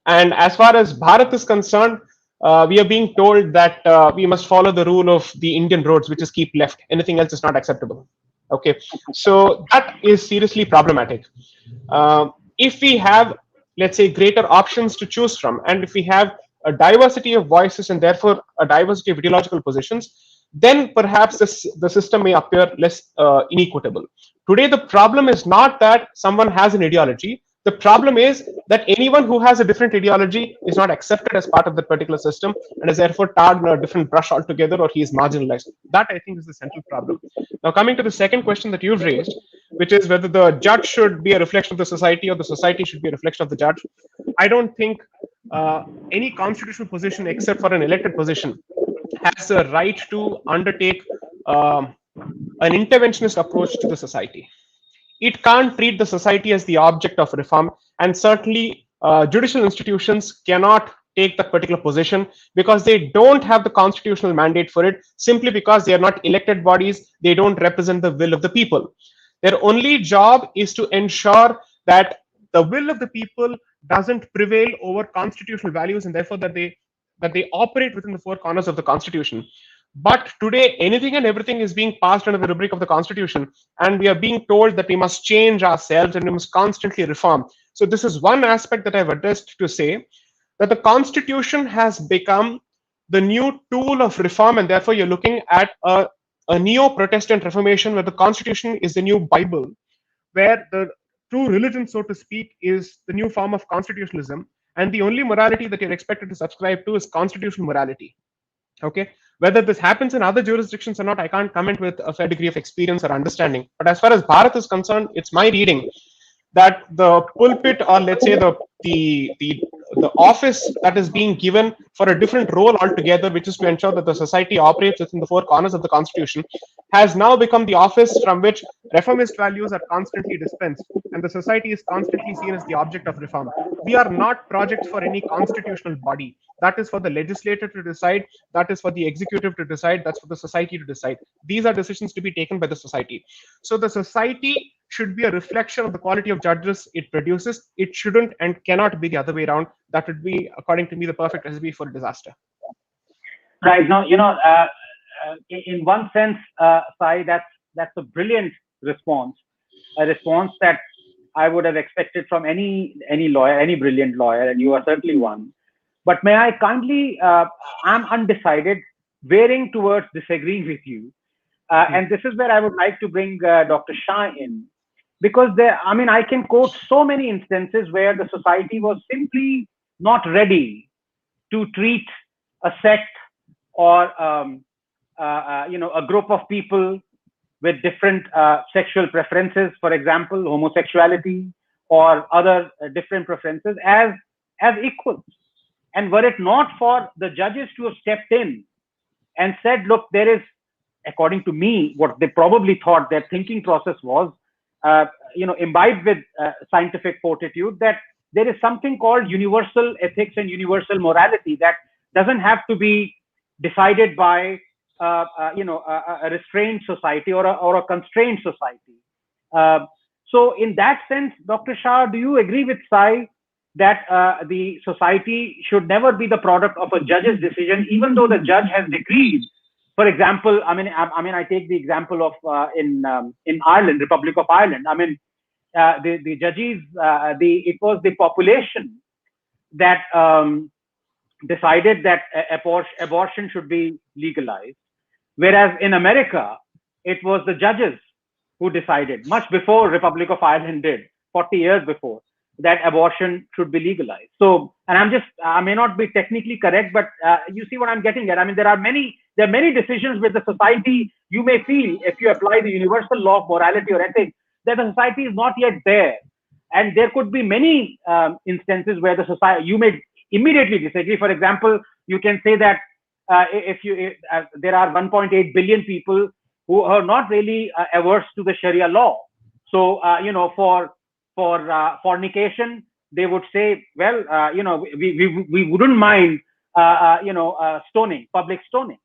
And as far as Bharat is concerned, we are being told that we must follow the rule of the Indian roads, which is keep left. Anything else is not acceptable. Okay, so that is seriously problematic. If we have, let's say, greater options to choose from, and if we have a diversity of voices and therefore a diversity of ideological positions, then perhaps the system may appear less inequitable. Today, the problem is not that someone has an ideology. The problem is that anyone who has a different ideology is not accepted as part of that particular system and is therefore tarred in a different brush altogether, or he is marginalized. That, I think, is the central problem. Now, coming to the second question that you've raised, which is whether the judge should be a reflection of the society or the society should be a reflection of the judge, I don't think any constitutional position except for an elected position has a right to undertake an interventionist approach to the society. It can't treat the society as the object of reform, and certainly judicial institutions cannot take that particular position because they don't have the constitutional mandate for it, simply because they are not elected bodies. They don't represent the will of the people. Their only job is to ensure that the will of the people doesn't prevail over constitutional values, and therefore that they operate within the four corners of the constitution. But today, anything and everything is being passed under the rubric of the constitution, and we are being told that we must change ourselves and we must constantly reform. So this is one aspect that I've addressed to say that the constitution has become the new tool of reform, and therefore you're looking at a neo-Protestant reformation where the constitution is the new Bible, where the true religion, so to speak, is the new form of constitutionalism, and the only morality that you're expected to subscribe to is constitutional morality. Okay, whether this happens in other jurisdictions or not, I can't comment with a fair degree of experience or understanding. But as far as Bharat is concerned, it's my reading that the pulpit, or let's say the office that is being given for a different role altogether, which is to ensure that the society operates within the four corners of the constitution, has now become the office from which reformist values are constantly dispensed, and the society is constantly seen as the object of reform. We are not projects for any constitutional body. That is for the legislature to decide, that is for the executive to decide, that's for the society to decide. These are decisions to be taken by the society. So the society should be a reflection of the quality of judges it produces. It shouldn't and cannot be the other way around. That would be, according to me, the perfect recipe for a disaster. Right. Now, in one sense, Sai, that's a brilliant response, a response that I would have expected from any lawyer, any brilliant lawyer, and you are certainly one. But may I kindly, I'm undecided, veering towards disagreeing with you. And this is where I would like to bring Dr. Shah in, because I can quote so many instances where the society was simply not ready to treat a sect or a group of people with different sexual preferences, for example, homosexuality or other different preferences, as equals. And were it not for the judges to have stepped in and said, look, there is, according to me, what they probably thought their thinking process was, imbibed with scientific fortitude, that there is something called universal ethics and universal morality that doesn't have to be decided by a restrained society or a constrained society. So in that sense, Dr. Shah, do you agree with Sai that the society should never be the product of a judge's decision, even though the judge has decreed? For example, I take the example of in Ireland, Republic of Ireland. The judges, it was the population that decided that abortion should be legalized, whereas in America, it was the judges who decided, much before Republic of Ireland did, 40 years before, that abortion should be legalized. So, and I may not be technically correct, but you see what I'm getting at. I mean, there are many decisions with the society. You may feel, if you apply the universal law of morality or ethics, that the society is not yet there. And there could be many instances where the society, you may immediately disagree. For example, you can say that if there are 1.8 billion people who are not really averse to the Sharia law. So, for fornication, they would say, well, we wouldn't mind, stoning, public stoning,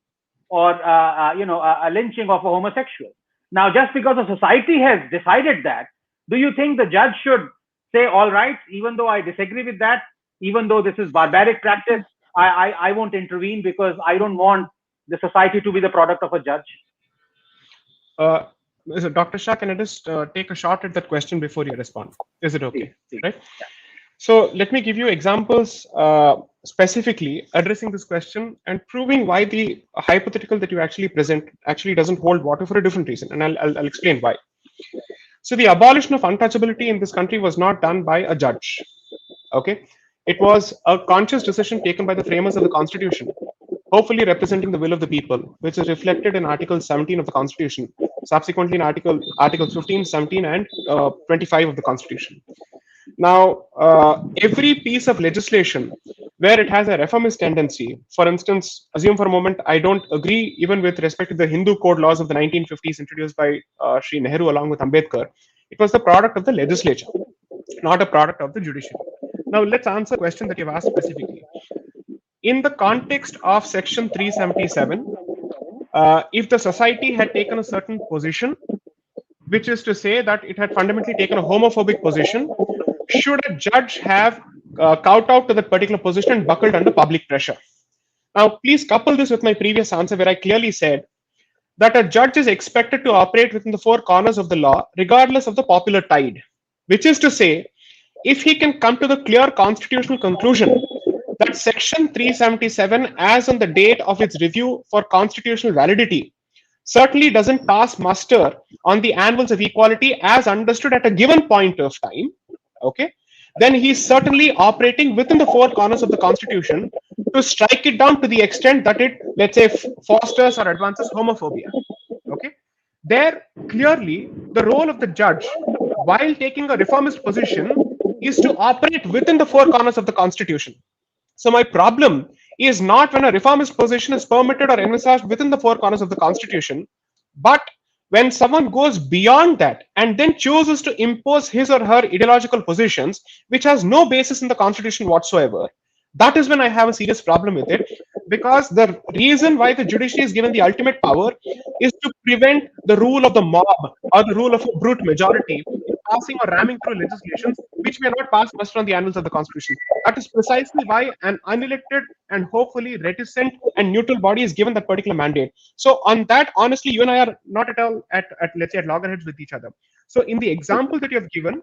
or, a lynching of a homosexual. Now, just because the society has decided that, do you think the judge should say, all right, even though I disagree with that, even though this is barbaric practice, I won't intervene because I don't want the society to be the product of a judge? So Dr. Shah, can I just take a shot at that question before you respond? Is it okay? Please. Right? Yeah. So let me give you examples specifically addressing this question and proving why the hypothetical that you actually present actually doesn't hold water for a different reason. And I'll explain why. So the abolition of untouchability in this country was not done by a judge. Okay. It was a conscious decision taken by the framers of the Constitution, hopefully representing the will of the people, which is reflected in Article 17 of the Constitution, subsequently in Articles 15, 17, and 25 of the Constitution. Now, every piece of legislation where it has a reformist tendency, for instance, assume for a moment, I don't agree even with respect to the Hindu code laws of the 1950s introduced by Sri Nehru along with Ambedkar. It was the product of the legislature, not a product of the judiciary. Now, let's answer the question that you've asked specifically. In the context of Section 377, if the society had taken a certain position, which is to say that it had fundamentally taken a homophobic position, should a judge have kowtowed to that particular position and buckled under public pressure? Now, please couple this with my previous answer where I clearly said that a judge is expected to operate within the four corners of the law, regardless of the popular tide, which is to say, if he can come to the clear constitutional conclusion that Section 377, as on the date of its review for constitutional validity, certainly doesn't pass muster on the anvils of equality as understood at a given point of time, okay, then he's certainly operating within the four corners of the Constitution to strike it down to the extent that it, let's say, fosters or advances homophobia, okay. There, clearly, the role of the judge, while taking a reformist position, is to operate within the four corners of the Constitution. So my problem is not when a reformist position is permitted or envisaged within the four corners of the Constitution, but when someone goes beyond that and then chooses to impose his or her ideological positions, which has no basis in the Constitution whatsoever. That is when I have a serious problem with it, because the reason why the judiciary is given the ultimate power is to prevent the rule of the mob or the rule of a brute majority in passing or ramming through legislations which may not pass muster on the annals of the Constitution. That is precisely why an unelected and hopefully reticent and neutral body is given that particular mandate. So on that, honestly, you and I are not at all at let's say at loggerheads with each other. So in the example that you have given,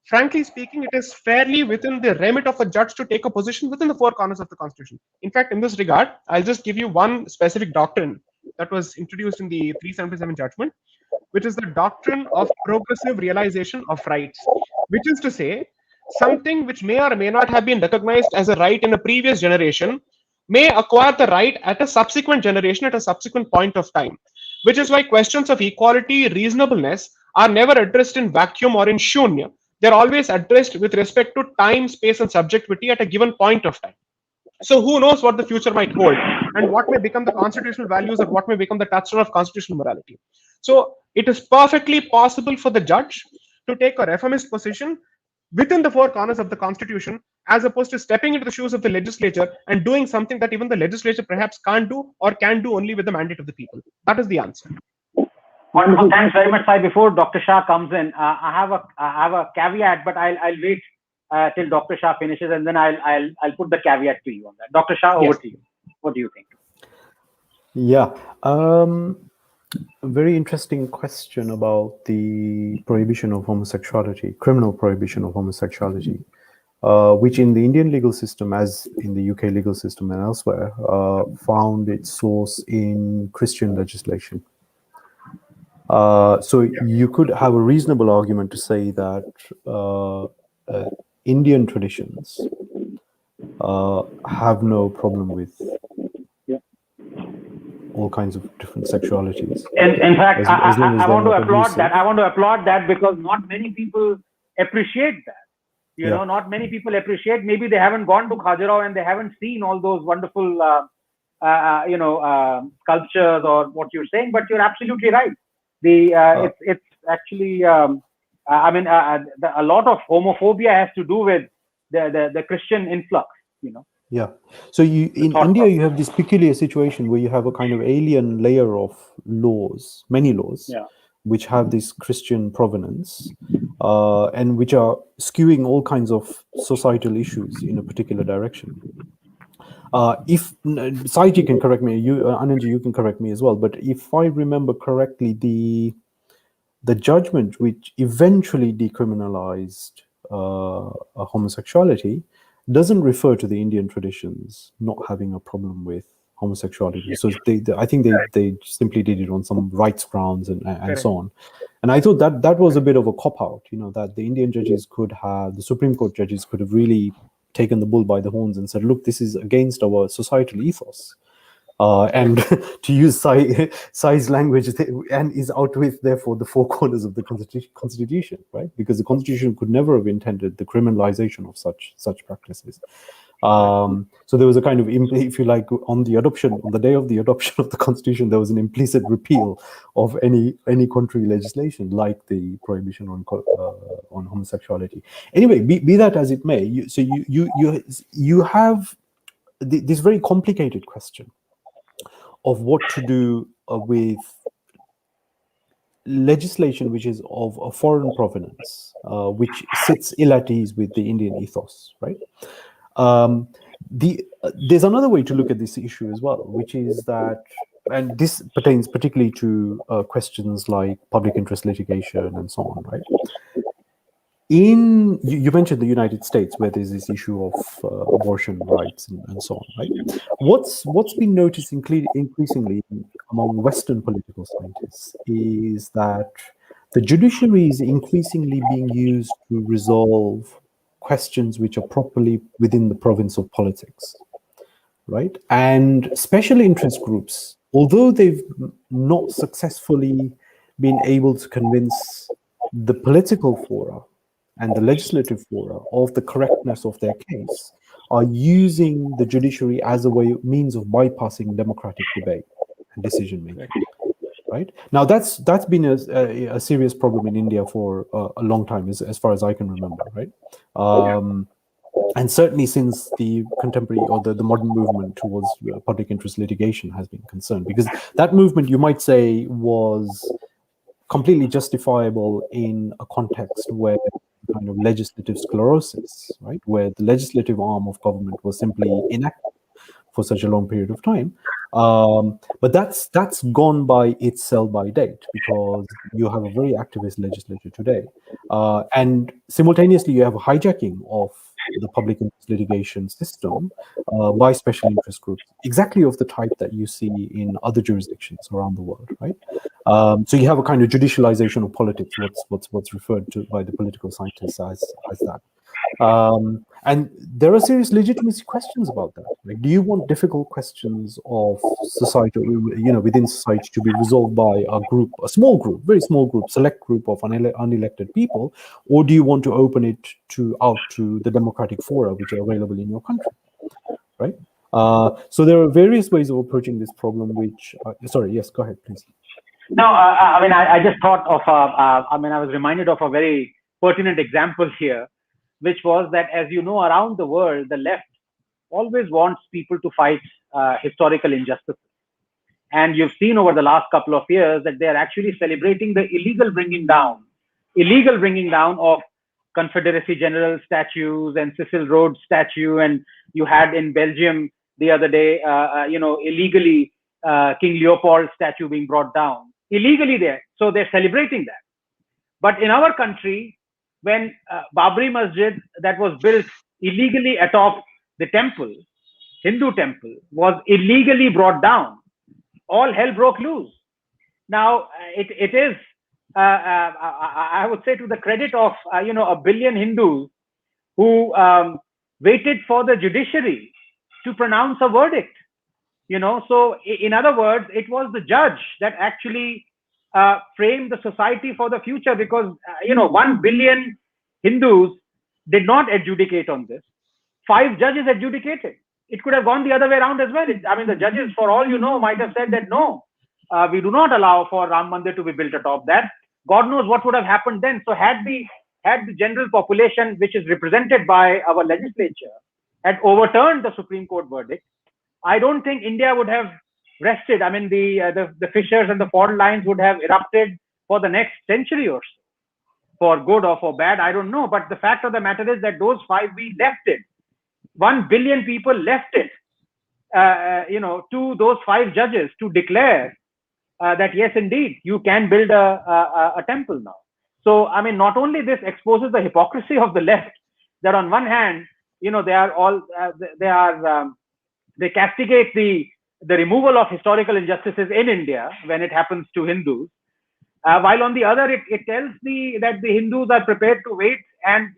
frankly speaking, it is fairly within the remit of a judge to take a position within the four corners of the Constitution. In fact, in this regard, I'll just give you one specific doctrine that was introduced in the 377 judgment, which is the doctrine of progressive realization of rights, which is to say, something which may or may not have been recognized as a right in a previous generation may acquire the right at a subsequent generation at a subsequent point of time, which is why questions of equality, reasonableness are never addressed in vacuum or in shunya. They're always addressed with respect to time, space, and subjectivity at a given point of time. So who knows what the future might hold and what may become the constitutional values or what may become the touchstone of constitutional morality. So it is perfectly possible for the judge to take a reformist position within the four corners of the Constitution, as opposed to stepping into the shoes of the legislature and doing something that even the legislature perhaps can't do or can do only with the mandate of the people. That is the answer. Wonderful. Thanks very much, Sai. Before Dr. Shah comes in, I have a caveat, but I'll wait till Dr. Shah finishes, and then I'll put the caveat to you on that. Dr. Shah, over to you. What do you think? Yeah, a very interesting question about the prohibition of homosexuality, criminal prohibition of homosexuality, which in the Indian legal system, as in the UK legal system and elsewhere, found its source in Christian legislation. So you could have a reasonable argument to say that Indian traditions have no problem with all kinds of different sexualities. In fact, as long as I they're want to not applaud abusive. that. I want to applaud that because not many people appreciate that. You know, not many people appreciate. Maybe they haven't gone to Khajuraho and they haven't seen all those wonderful, sculptures or what you're saying. But you're absolutely right. It's actually, a lot of homophobia has to do with the Christian influx. Yeah. So in India, you have this peculiar situation where you have a kind of alien layer of laws, many laws, which have this Christian provenance, and which are skewing all kinds of societal issues in a particular direction. If Saiji can correct me, Anandji, you can correct me as well. But if I remember correctly, the judgment which eventually decriminalized homosexuality doesn't refer to the Indian traditions not having a problem with homosexuality. So I think they simply did it on some rights grounds and so on. And I thought that was a bit of a cop-out, that the Indian judges the Supreme Court judges could have really taken the bull by the horns and said, look, this is against our societal ethos. And to use Sai's language, and is out with, therefore, the four corners of the Constitution, right? Because the Constitution could never have intended the criminalization of such practices. So there was a kind of, if you like, on the day of the adoption of the Constitution, there was an implicit repeal of any contrary legislation, like the prohibition on homosexuality. Anyway, be that as it may, you have this very complicated question of what to do with legislation which is of a foreign provenance, which sits ill at ease with the Indian ethos, right? There's another way to look at this issue as well, which is that, and this pertains particularly to questions like public interest litigation and so on, right? You mentioned the United States, where there's this issue of abortion rights and so on, right? What's been noticed increasingly among Western political scientists is that the judiciary is increasingly being used to resolve questions which are properly within the province of politics, right? And special interest groups, although they've not successfully been able to convince the political fora and the legislative fora of the correctness of their case, are using the judiciary as a means of bypassing democratic debate and decision making. Right now, that's been a serious problem in India for a long time, as far as I can remember. Right, and certainly since the contemporary or the modern movement towards public interest litigation has been concerned, because that movement, you might say, was completely justifiable in a context where kind of legislative sclerosis, right, where the legislative arm of government was simply inactive for such a long period of time. But that's gone by its sell-by date, because you have a very activist legislature today, and simultaneously you have a hijacking of the public interest litigation system by special interest groups, exactly of the type that you see in other jurisdictions around the world, right? So you have a kind of judicialization of politics, what's referred to by the political scientists as that. And there are serious legitimacy questions about that. Like, do you want difficult questions of society, within society, to be resolved by a small group, very small group, select group of unelected people, or do you want to open it out to the democratic fora which are available in your country, right? So there are various ways of approaching this problem. Which, sorry, yes, go ahead, please. No, I just thought of, I was reminded of a very pertinent example here, which was that, as you know, around the world, the left always wants people to fight historical injustices. And you've seen over the last couple of years that they are actually celebrating the illegal bringing down of Confederacy General statues and Cecil Rhodes statue. And you had in Belgium the other day, illegally King Leopold statue being brought down illegally there. So they're celebrating that. But in our country, when Babri Masjid, that was built illegally atop the temple, Hindu temple, was illegally brought down, all hell broke loose. Now, it is, I would say, to the credit of, a billion Hindus who waited for the judiciary to pronounce a verdict. So in other words, it was the judge that actually framed the society for the future, because 1 billion Hindus did not adjudicate on this. 5 judges adjudicated. It could have gone the other way around as well. The judges, for all you know, might have said that no, we do not allow for Ram Mandir to be built atop that. God knows what would have happened then. So had the general population, which is represented by our legislature, had overturned the Supreme Court verdict, I don't think India would have rested. The fissures and the fault lines would have erupted for the next century or so, for good or for bad, I don't know. But the fact of the matter is that those 5, we left it. 1 billion people left it, to those 5 judges to declare that yes, indeed, you can build a temple now. So, not only this exposes the hypocrisy of the left, that on one hand, they are all, they castigate the removal of historical injustices in India when it happens to Hindus, while on the other, it tells that the Hindus are prepared to wait, and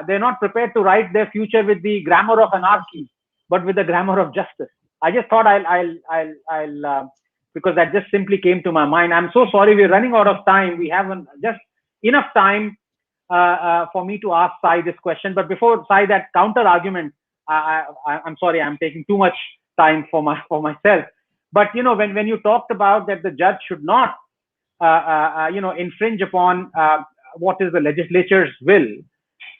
they're not prepared to write their future with the grammar of anarchy, but with the grammar of justice. I just thought I'll because that just simply came to my mind. I'm so sorry, we're running out of time. We haven't just enough time for me to ask Sai this question. But before Sai, that counter argument, I'm sorry, I'm taking too much time for myself. But when you talked about that the judge should not infringe upon what is the legislature's will,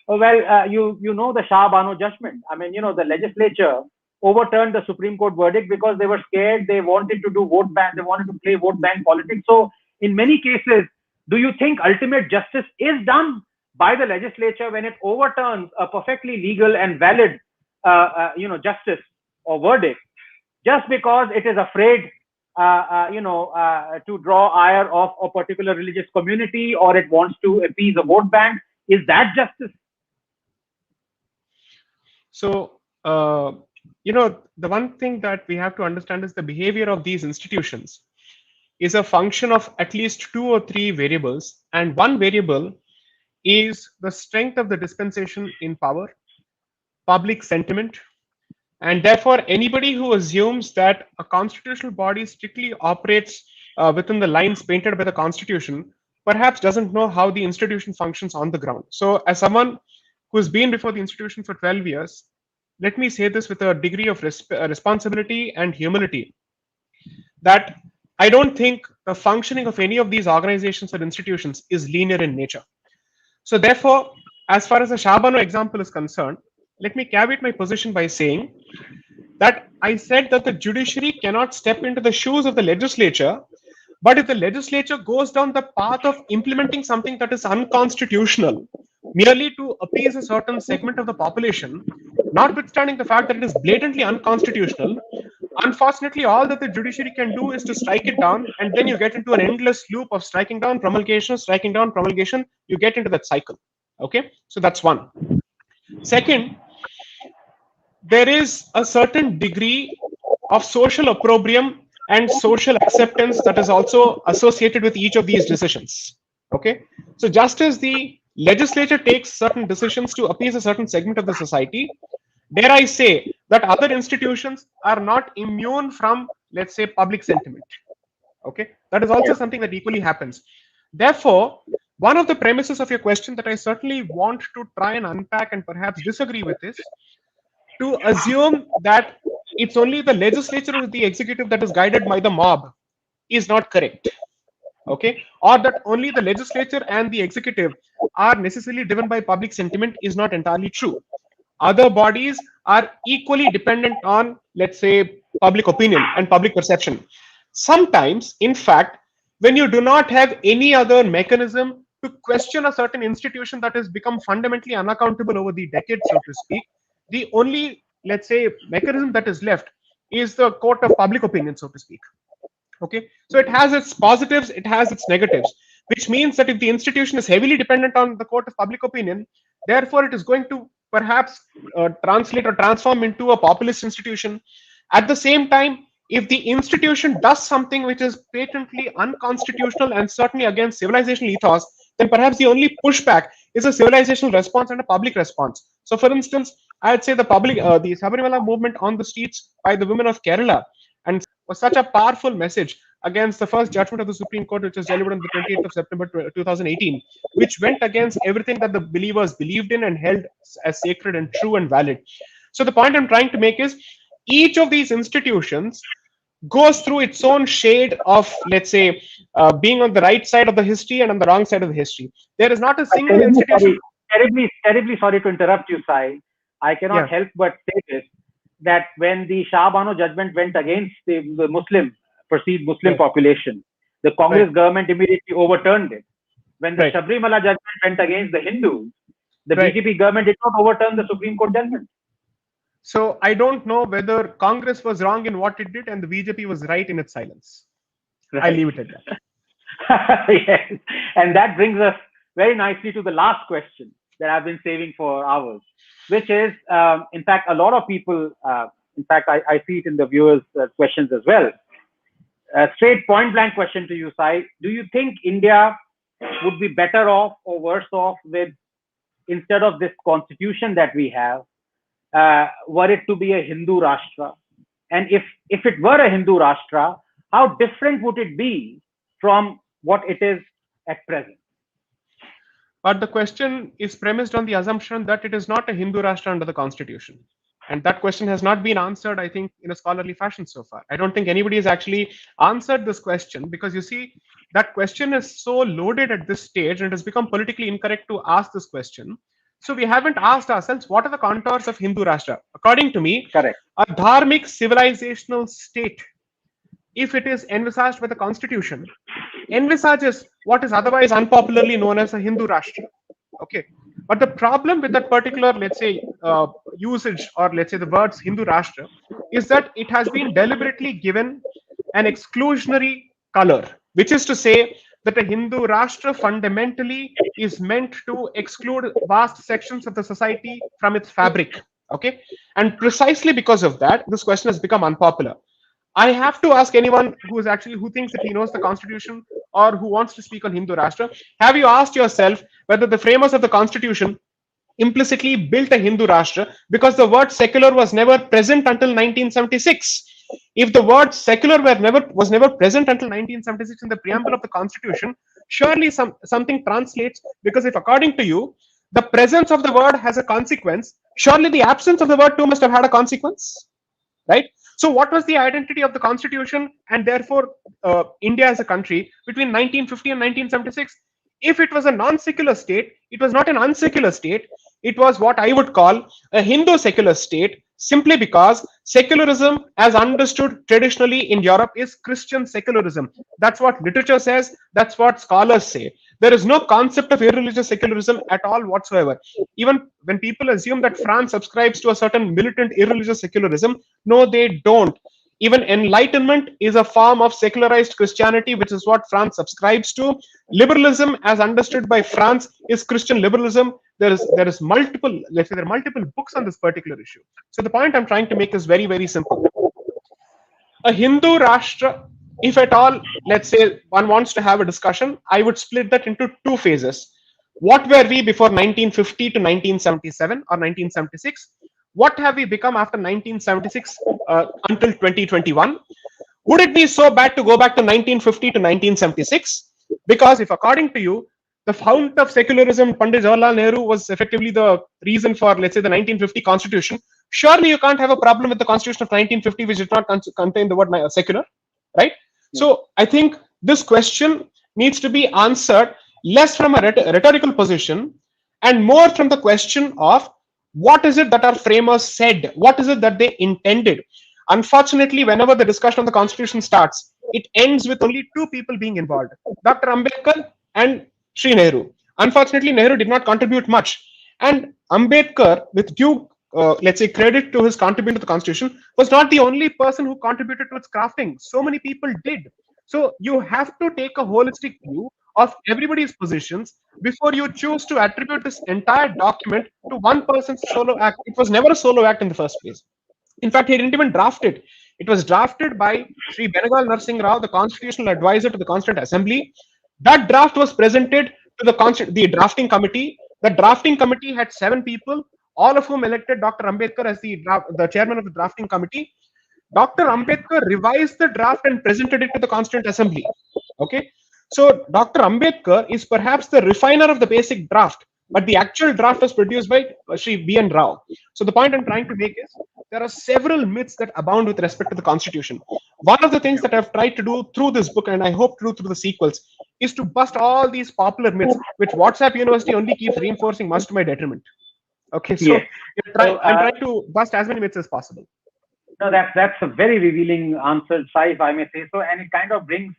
well, the Shah Bano judgment. The legislature overturned the Supreme Court verdict because they were scared. They wanted to do vote bank. They wanted to play vote bank politics. So in many cases, do you think ultimate justice is done by the legislature when it overturns a perfectly legal and valid, justice or verdict, just because it is afraid, to draw ire of a particular religious community, or it wants to appease a vote bank? Is that justice? So, the one thing that we have to understand is the behavior of these institutions is a function of at least 2 or 3 variables. And one variable is the strength of the dispensation in power, public sentiment, and therefore anybody who assumes that a constitutional body strictly operates within the lines painted by the Constitution perhaps doesn't know how the institution functions on the ground. So as someone who's been before the institution for 12 years, let me say this with a degree of responsibility and humility, that I don't think the functioning of any of these organizations or institutions is linear in nature. So therefore, as far as the Shah Bano example is concerned, let me caveat my position by saying that I said that the judiciary cannot step into the shoes of the legislature, but if the legislature goes down the path of implementing something that is unconstitutional, merely to appease a certain segment of the population, notwithstanding the fact that it is blatantly unconstitutional, unfortunately, all that the judiciary can do is to strike it down, and then you get into an endless loop of striking down, promulgation, striking down, promulgation. You get into that cycle. Okay, so that's one. Second, there is a certain degree of social opprobrium and social acceptance that is also associated with each of these decisions. Okay, so just as the legislature takes certain decisions to appease a certain segment of the society, dare I say that other institutions are not immune from, let's say, public sentiment. Okay, that is also something that equally happens. Therefore, one of the premises of your question that I certainly want to try and unpack and perhaps disagree with is to assume that it's only the legislature or the executive that is guided by the mob is not correct. Okay, or that only the legislature and the executive are necessarily driven by public sentiment is not entirely true. Other bodies are equally dependent on, let's say, public opinion and public perception. Sometimes, in fact, when you do not have any other mechanism to question a certain institution that has become fundamentally unaccountable over the decades, so to speak, the only, let's say, mechanism that is left is the court of public opinion, so to speak. Okay, so it has its positives, it has its negatives, which means that if the institution is heavily dependent on the court of public opinion, therefore it is going to perhaps translate or transform into a populist institution. At the same time, if the institution does something which is patently unconstitutional and certainly against civilizational ethos, then perhaps the only pushback is a civilizational response and a public response. So, for instance, I'd say the Sabarimala movement on the streets by the women of Kerala, and was such a powerful message against the first judgment of the Supreme Court, which was delivered on the 28th of September 2018, which went against everything that the believers believed in and held as sacred and true and valid. So the point I'm trying to make is each of these institutions goes through its own shade of, let's say, being on the right side of the history and on the wrong side of the history. There is not a single institution. Terribly sorry to interrupt you, Sai. I cannot help but say this, that when the Shah Bano judgment went against the perceived Muslim population, the Congress government immediately overturned it. When the Sabrimala judgment went against the Hindus, the BJP government did not overturn the Supreme Court judgment. So I don't know whether Congress was wrong in what it did and the BJP was right in its silence. I leave it at that. Yes, and that brings us very nicely to the last question that I've been saving for hours, which is, in fact, a lot of people, in fact, I see it in the viewers' questions as well. A straight point blank question to you, Sai. Do you think India would be better off or worse off with, instead of this constitution that we have, were it to be a Hindu Rashtra? And if it were a Hindu Rashtra, how different would it be from what it is at present? But the question is premised on the assumption that it is not a Hindu Rashtra under the constitution. And that question has not been answered, I think, in a scholarly fashion so far. I don't think anybody has actually answered this question, because you see, that question is so loaded at this stage and it has become politically incorrect to ask this question. So we haven't asked ourselves, what are the contours of Hindu Rashtra? According to me, correct, a dharmic civilizational state, if it is envisaged by the constitution, envisages what is otherwise unpopularly known as a Hindu Rashtra. Okay. But the problem with that particular, let's say, usage, or let's say the words Hindu Rashtra, is that it has been deliberately given an exclusionary color, which is to say that a Hindu Rashtra fundamentally is meant to exclude vast sections of the society from its fabric. Okay. And precisely because of that, this question has become unpopular. I have to ask anyone who thinks that he knows the constitution or who wants to speak on Hindu Rashtra, have you asked yourself whether the framers of the constitution implicitly built a Hindu Rashtra because the word secular was never present until 1976? If the word secular was never present until 1976 in the preamble of the constitution, surely something translates, because if, according to you, the presence of the word has a consequence, surely the absence of the word too must have had a consequence, right? So what was the identity of the constitution and therefore India as a country between 1950 and 1976? If it was a non-secular state, it was not an unsecular state. It was what I would call a Hindu secular state, simply because secularism, as understood traditionally in Europe, is Christian secularism. That's what literature says. That's what scholars say. There is no concept of irreligious secularism at all whatsoever. Even when people assume that France subscribes to a certain militant irreligious secularism, no, they don't. Even Enlightenment is a form of secularized Christianity, which is what France subscribes to. Liberalism, as understood by France, is Christian liberalism. There are multiple books on this particular issue. So the point I'm trying to make is very, very simple. A Hindu Rashtra, if at all, let's say one wants to have a discussion, I would split that into two phases. What were we before 1950 to 1977 or 1976? What have we become after 1976 until 2021? Would it be so bad to go back to 1950 to 1976? Because if, according to you, the fount of secularism, Pandit Jawaharlal Nehru, was effectively the reason for, let's say, the 1950 constitution, surely you can't have a problem with the constitution of 1950, which did not contain the word secular, right? Yeah. So I think this question needs to be answered less from a rhetorical position and more from the question of, what is it that our framers said? What is it that they intended? Unfortunately, whenever the discussion on the constitution starts, it ends with only two people being involved, Dr. Ambedkar and Sri Nehru. Unfortunately, Nehru did not contribute much. And Ambedkar, with due, let's say, credit to his contribution to the constitution, was not the only person who contributed to its crafting. So many people did. So you have to take a holistic view of everybody's positions before you choose to attribute this entire document to one person's solo act. It was never a solo act in the first place. In fact, he didn't even draft it. It was drafted by Sri Benegal Narsingh Rao, the constitutional advisor to the Constituent Assembly. That draft was presented to the drafting committee. The drafting committee had 7 people, all of whom elected Dr. Ambedkar as the chairman of the drafting committee. Dr. Ambedkar revised the draft and presented it to the Constituent Assembly. Okay, so Dr. Ambedkar is perhaps the refiner of the basic draft, but the actual draft was produced by Sri B.N. Rao. So the point I'm trying to make is there are several myths that abound with respect to the Constitution. One of the things that I've tried to do through this book, and I hope to do through the sequels, is to bust all these popular myths, which WhatsApp University only keeps reinforcing, much to my detriment. Okay, so I'm trying to bust as many myths as possible. No, that's a very revealing answer, Sai, if I may say so, and it kind of brings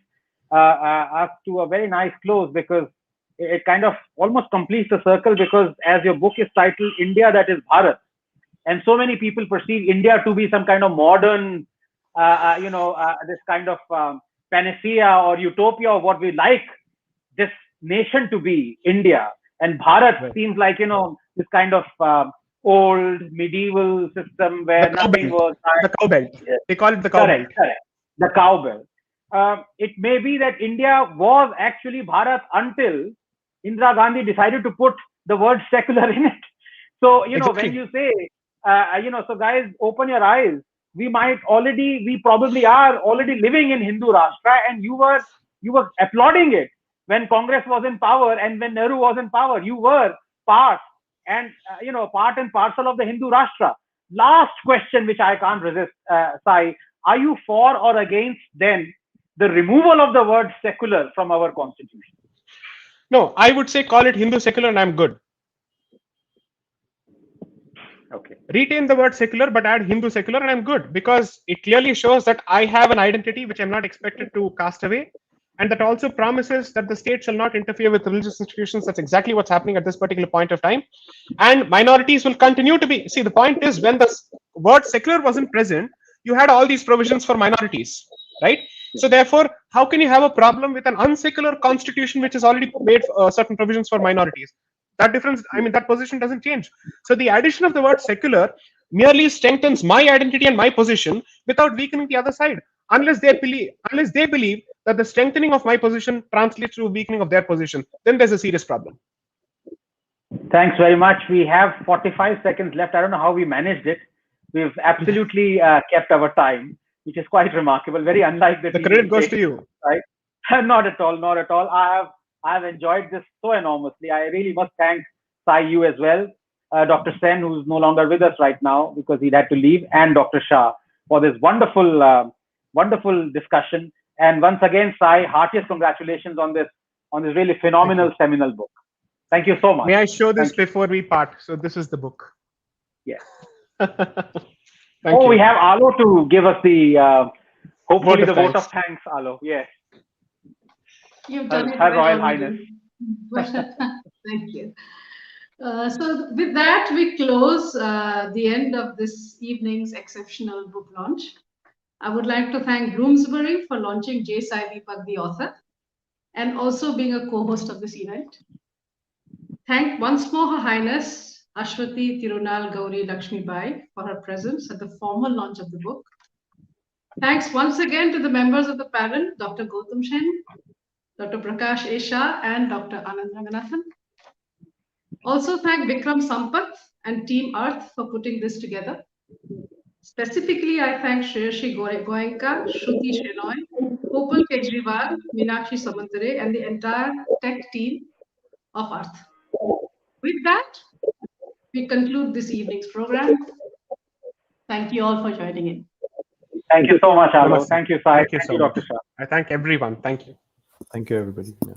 us to a very nice close, because it kind of almost completes the circle, because as your book is titled India That is Bharat, and so many people perceive India to be some kind of modern, this kind of panacea or utopia of what we like this nation to be, India. And Bharat seems like, this kind of old medieval system where nothing was. The cowbell. They call it the cowbell. Correct. The cowbell. It may be that India was actually Bharat until Indira Gandhi decided to put the word secular in it. So, when you say, so guys, open your eyes. We probably are already living in Hindu Rashtra, and you were applauding it when Congress was in power and when Nehru was in power. You were part and parcel of the Hindu Rashtra. Last question, which I can't resist, Sai, are you for or against then the removal of the word secular from our constitution? No, I would say call it Hindu secular and I'm good. Okay. Retain the word secular, but add Hindu secular and I'm good, because it clearly shows that I have an identity which I'm not expected to cast away. And that also promises that the state shall not interfere with religious institutions. That's exactly what's happening at this particular point of time. And minorities will continue to be. See, the point is, when the word secular wasn't present, you had all these provisions for minorities, right? So therefore, how can you have a problem with an unsecular constitution which has already made certain provisions for minorities? That difference, that position doesn't change. So the addition of the word secular merely strengthens my identity and my position without weakening the other side. Unless they believe that the strengthening of my position translates to a weakening of their position, then there's a serious problem. Thanks very much. We have 45 seconds left. I don't know how we managed it. We've absolutely kept our time, which is quite remarkable. Very unlike the credit goes to you. Right? Not at all. Not at all. I have enjoyed this so enormously. I really must thank Sai, you as well, Dr. Sen, who's no longer with us right now because he had to leave, and Dr. Shah for this wonderful discussion. And once again, Sai, heartiest congratulations on this really phenomenal seminal book. Thank you so much. May I show this before we part? So this is the book. Yes. Thank you. We have Alo to give us the hopefully the vote of thanks, Alo. Yes. You've done it Her well Royal already. Highness. Thank you. So with that, we close the end of this evening's exceptional book launch. I would like to thank Bloomsbury for launching J Sai Deepak, the author, and also being a co-host of this event. Thank once more Her Highness Aswathi, Thirunal, Gouri, Lakshmi, Bayi for her presence at the formal launch of the book. Thanks once again to the members of the panel, Dr. Gautam Sen, Dr. Prakash Shah, and Dr. Anand Ranganathan. Also thank Vikram Sampath and Team Arth for putting this together. Specifically, I thank Shreyashi Goenka, Shruti Shenoy, Gopal Kejriwal, Meenakshi Samantare, and the entire tech team of Arth. With that, we conclude this evening's program. Thank you all for joining in. Thank you so much, Alo. Thank you, Sai. Thank you, Dr. Shah. I thank everyone. Thank you. Thank you, everybody. Yeah.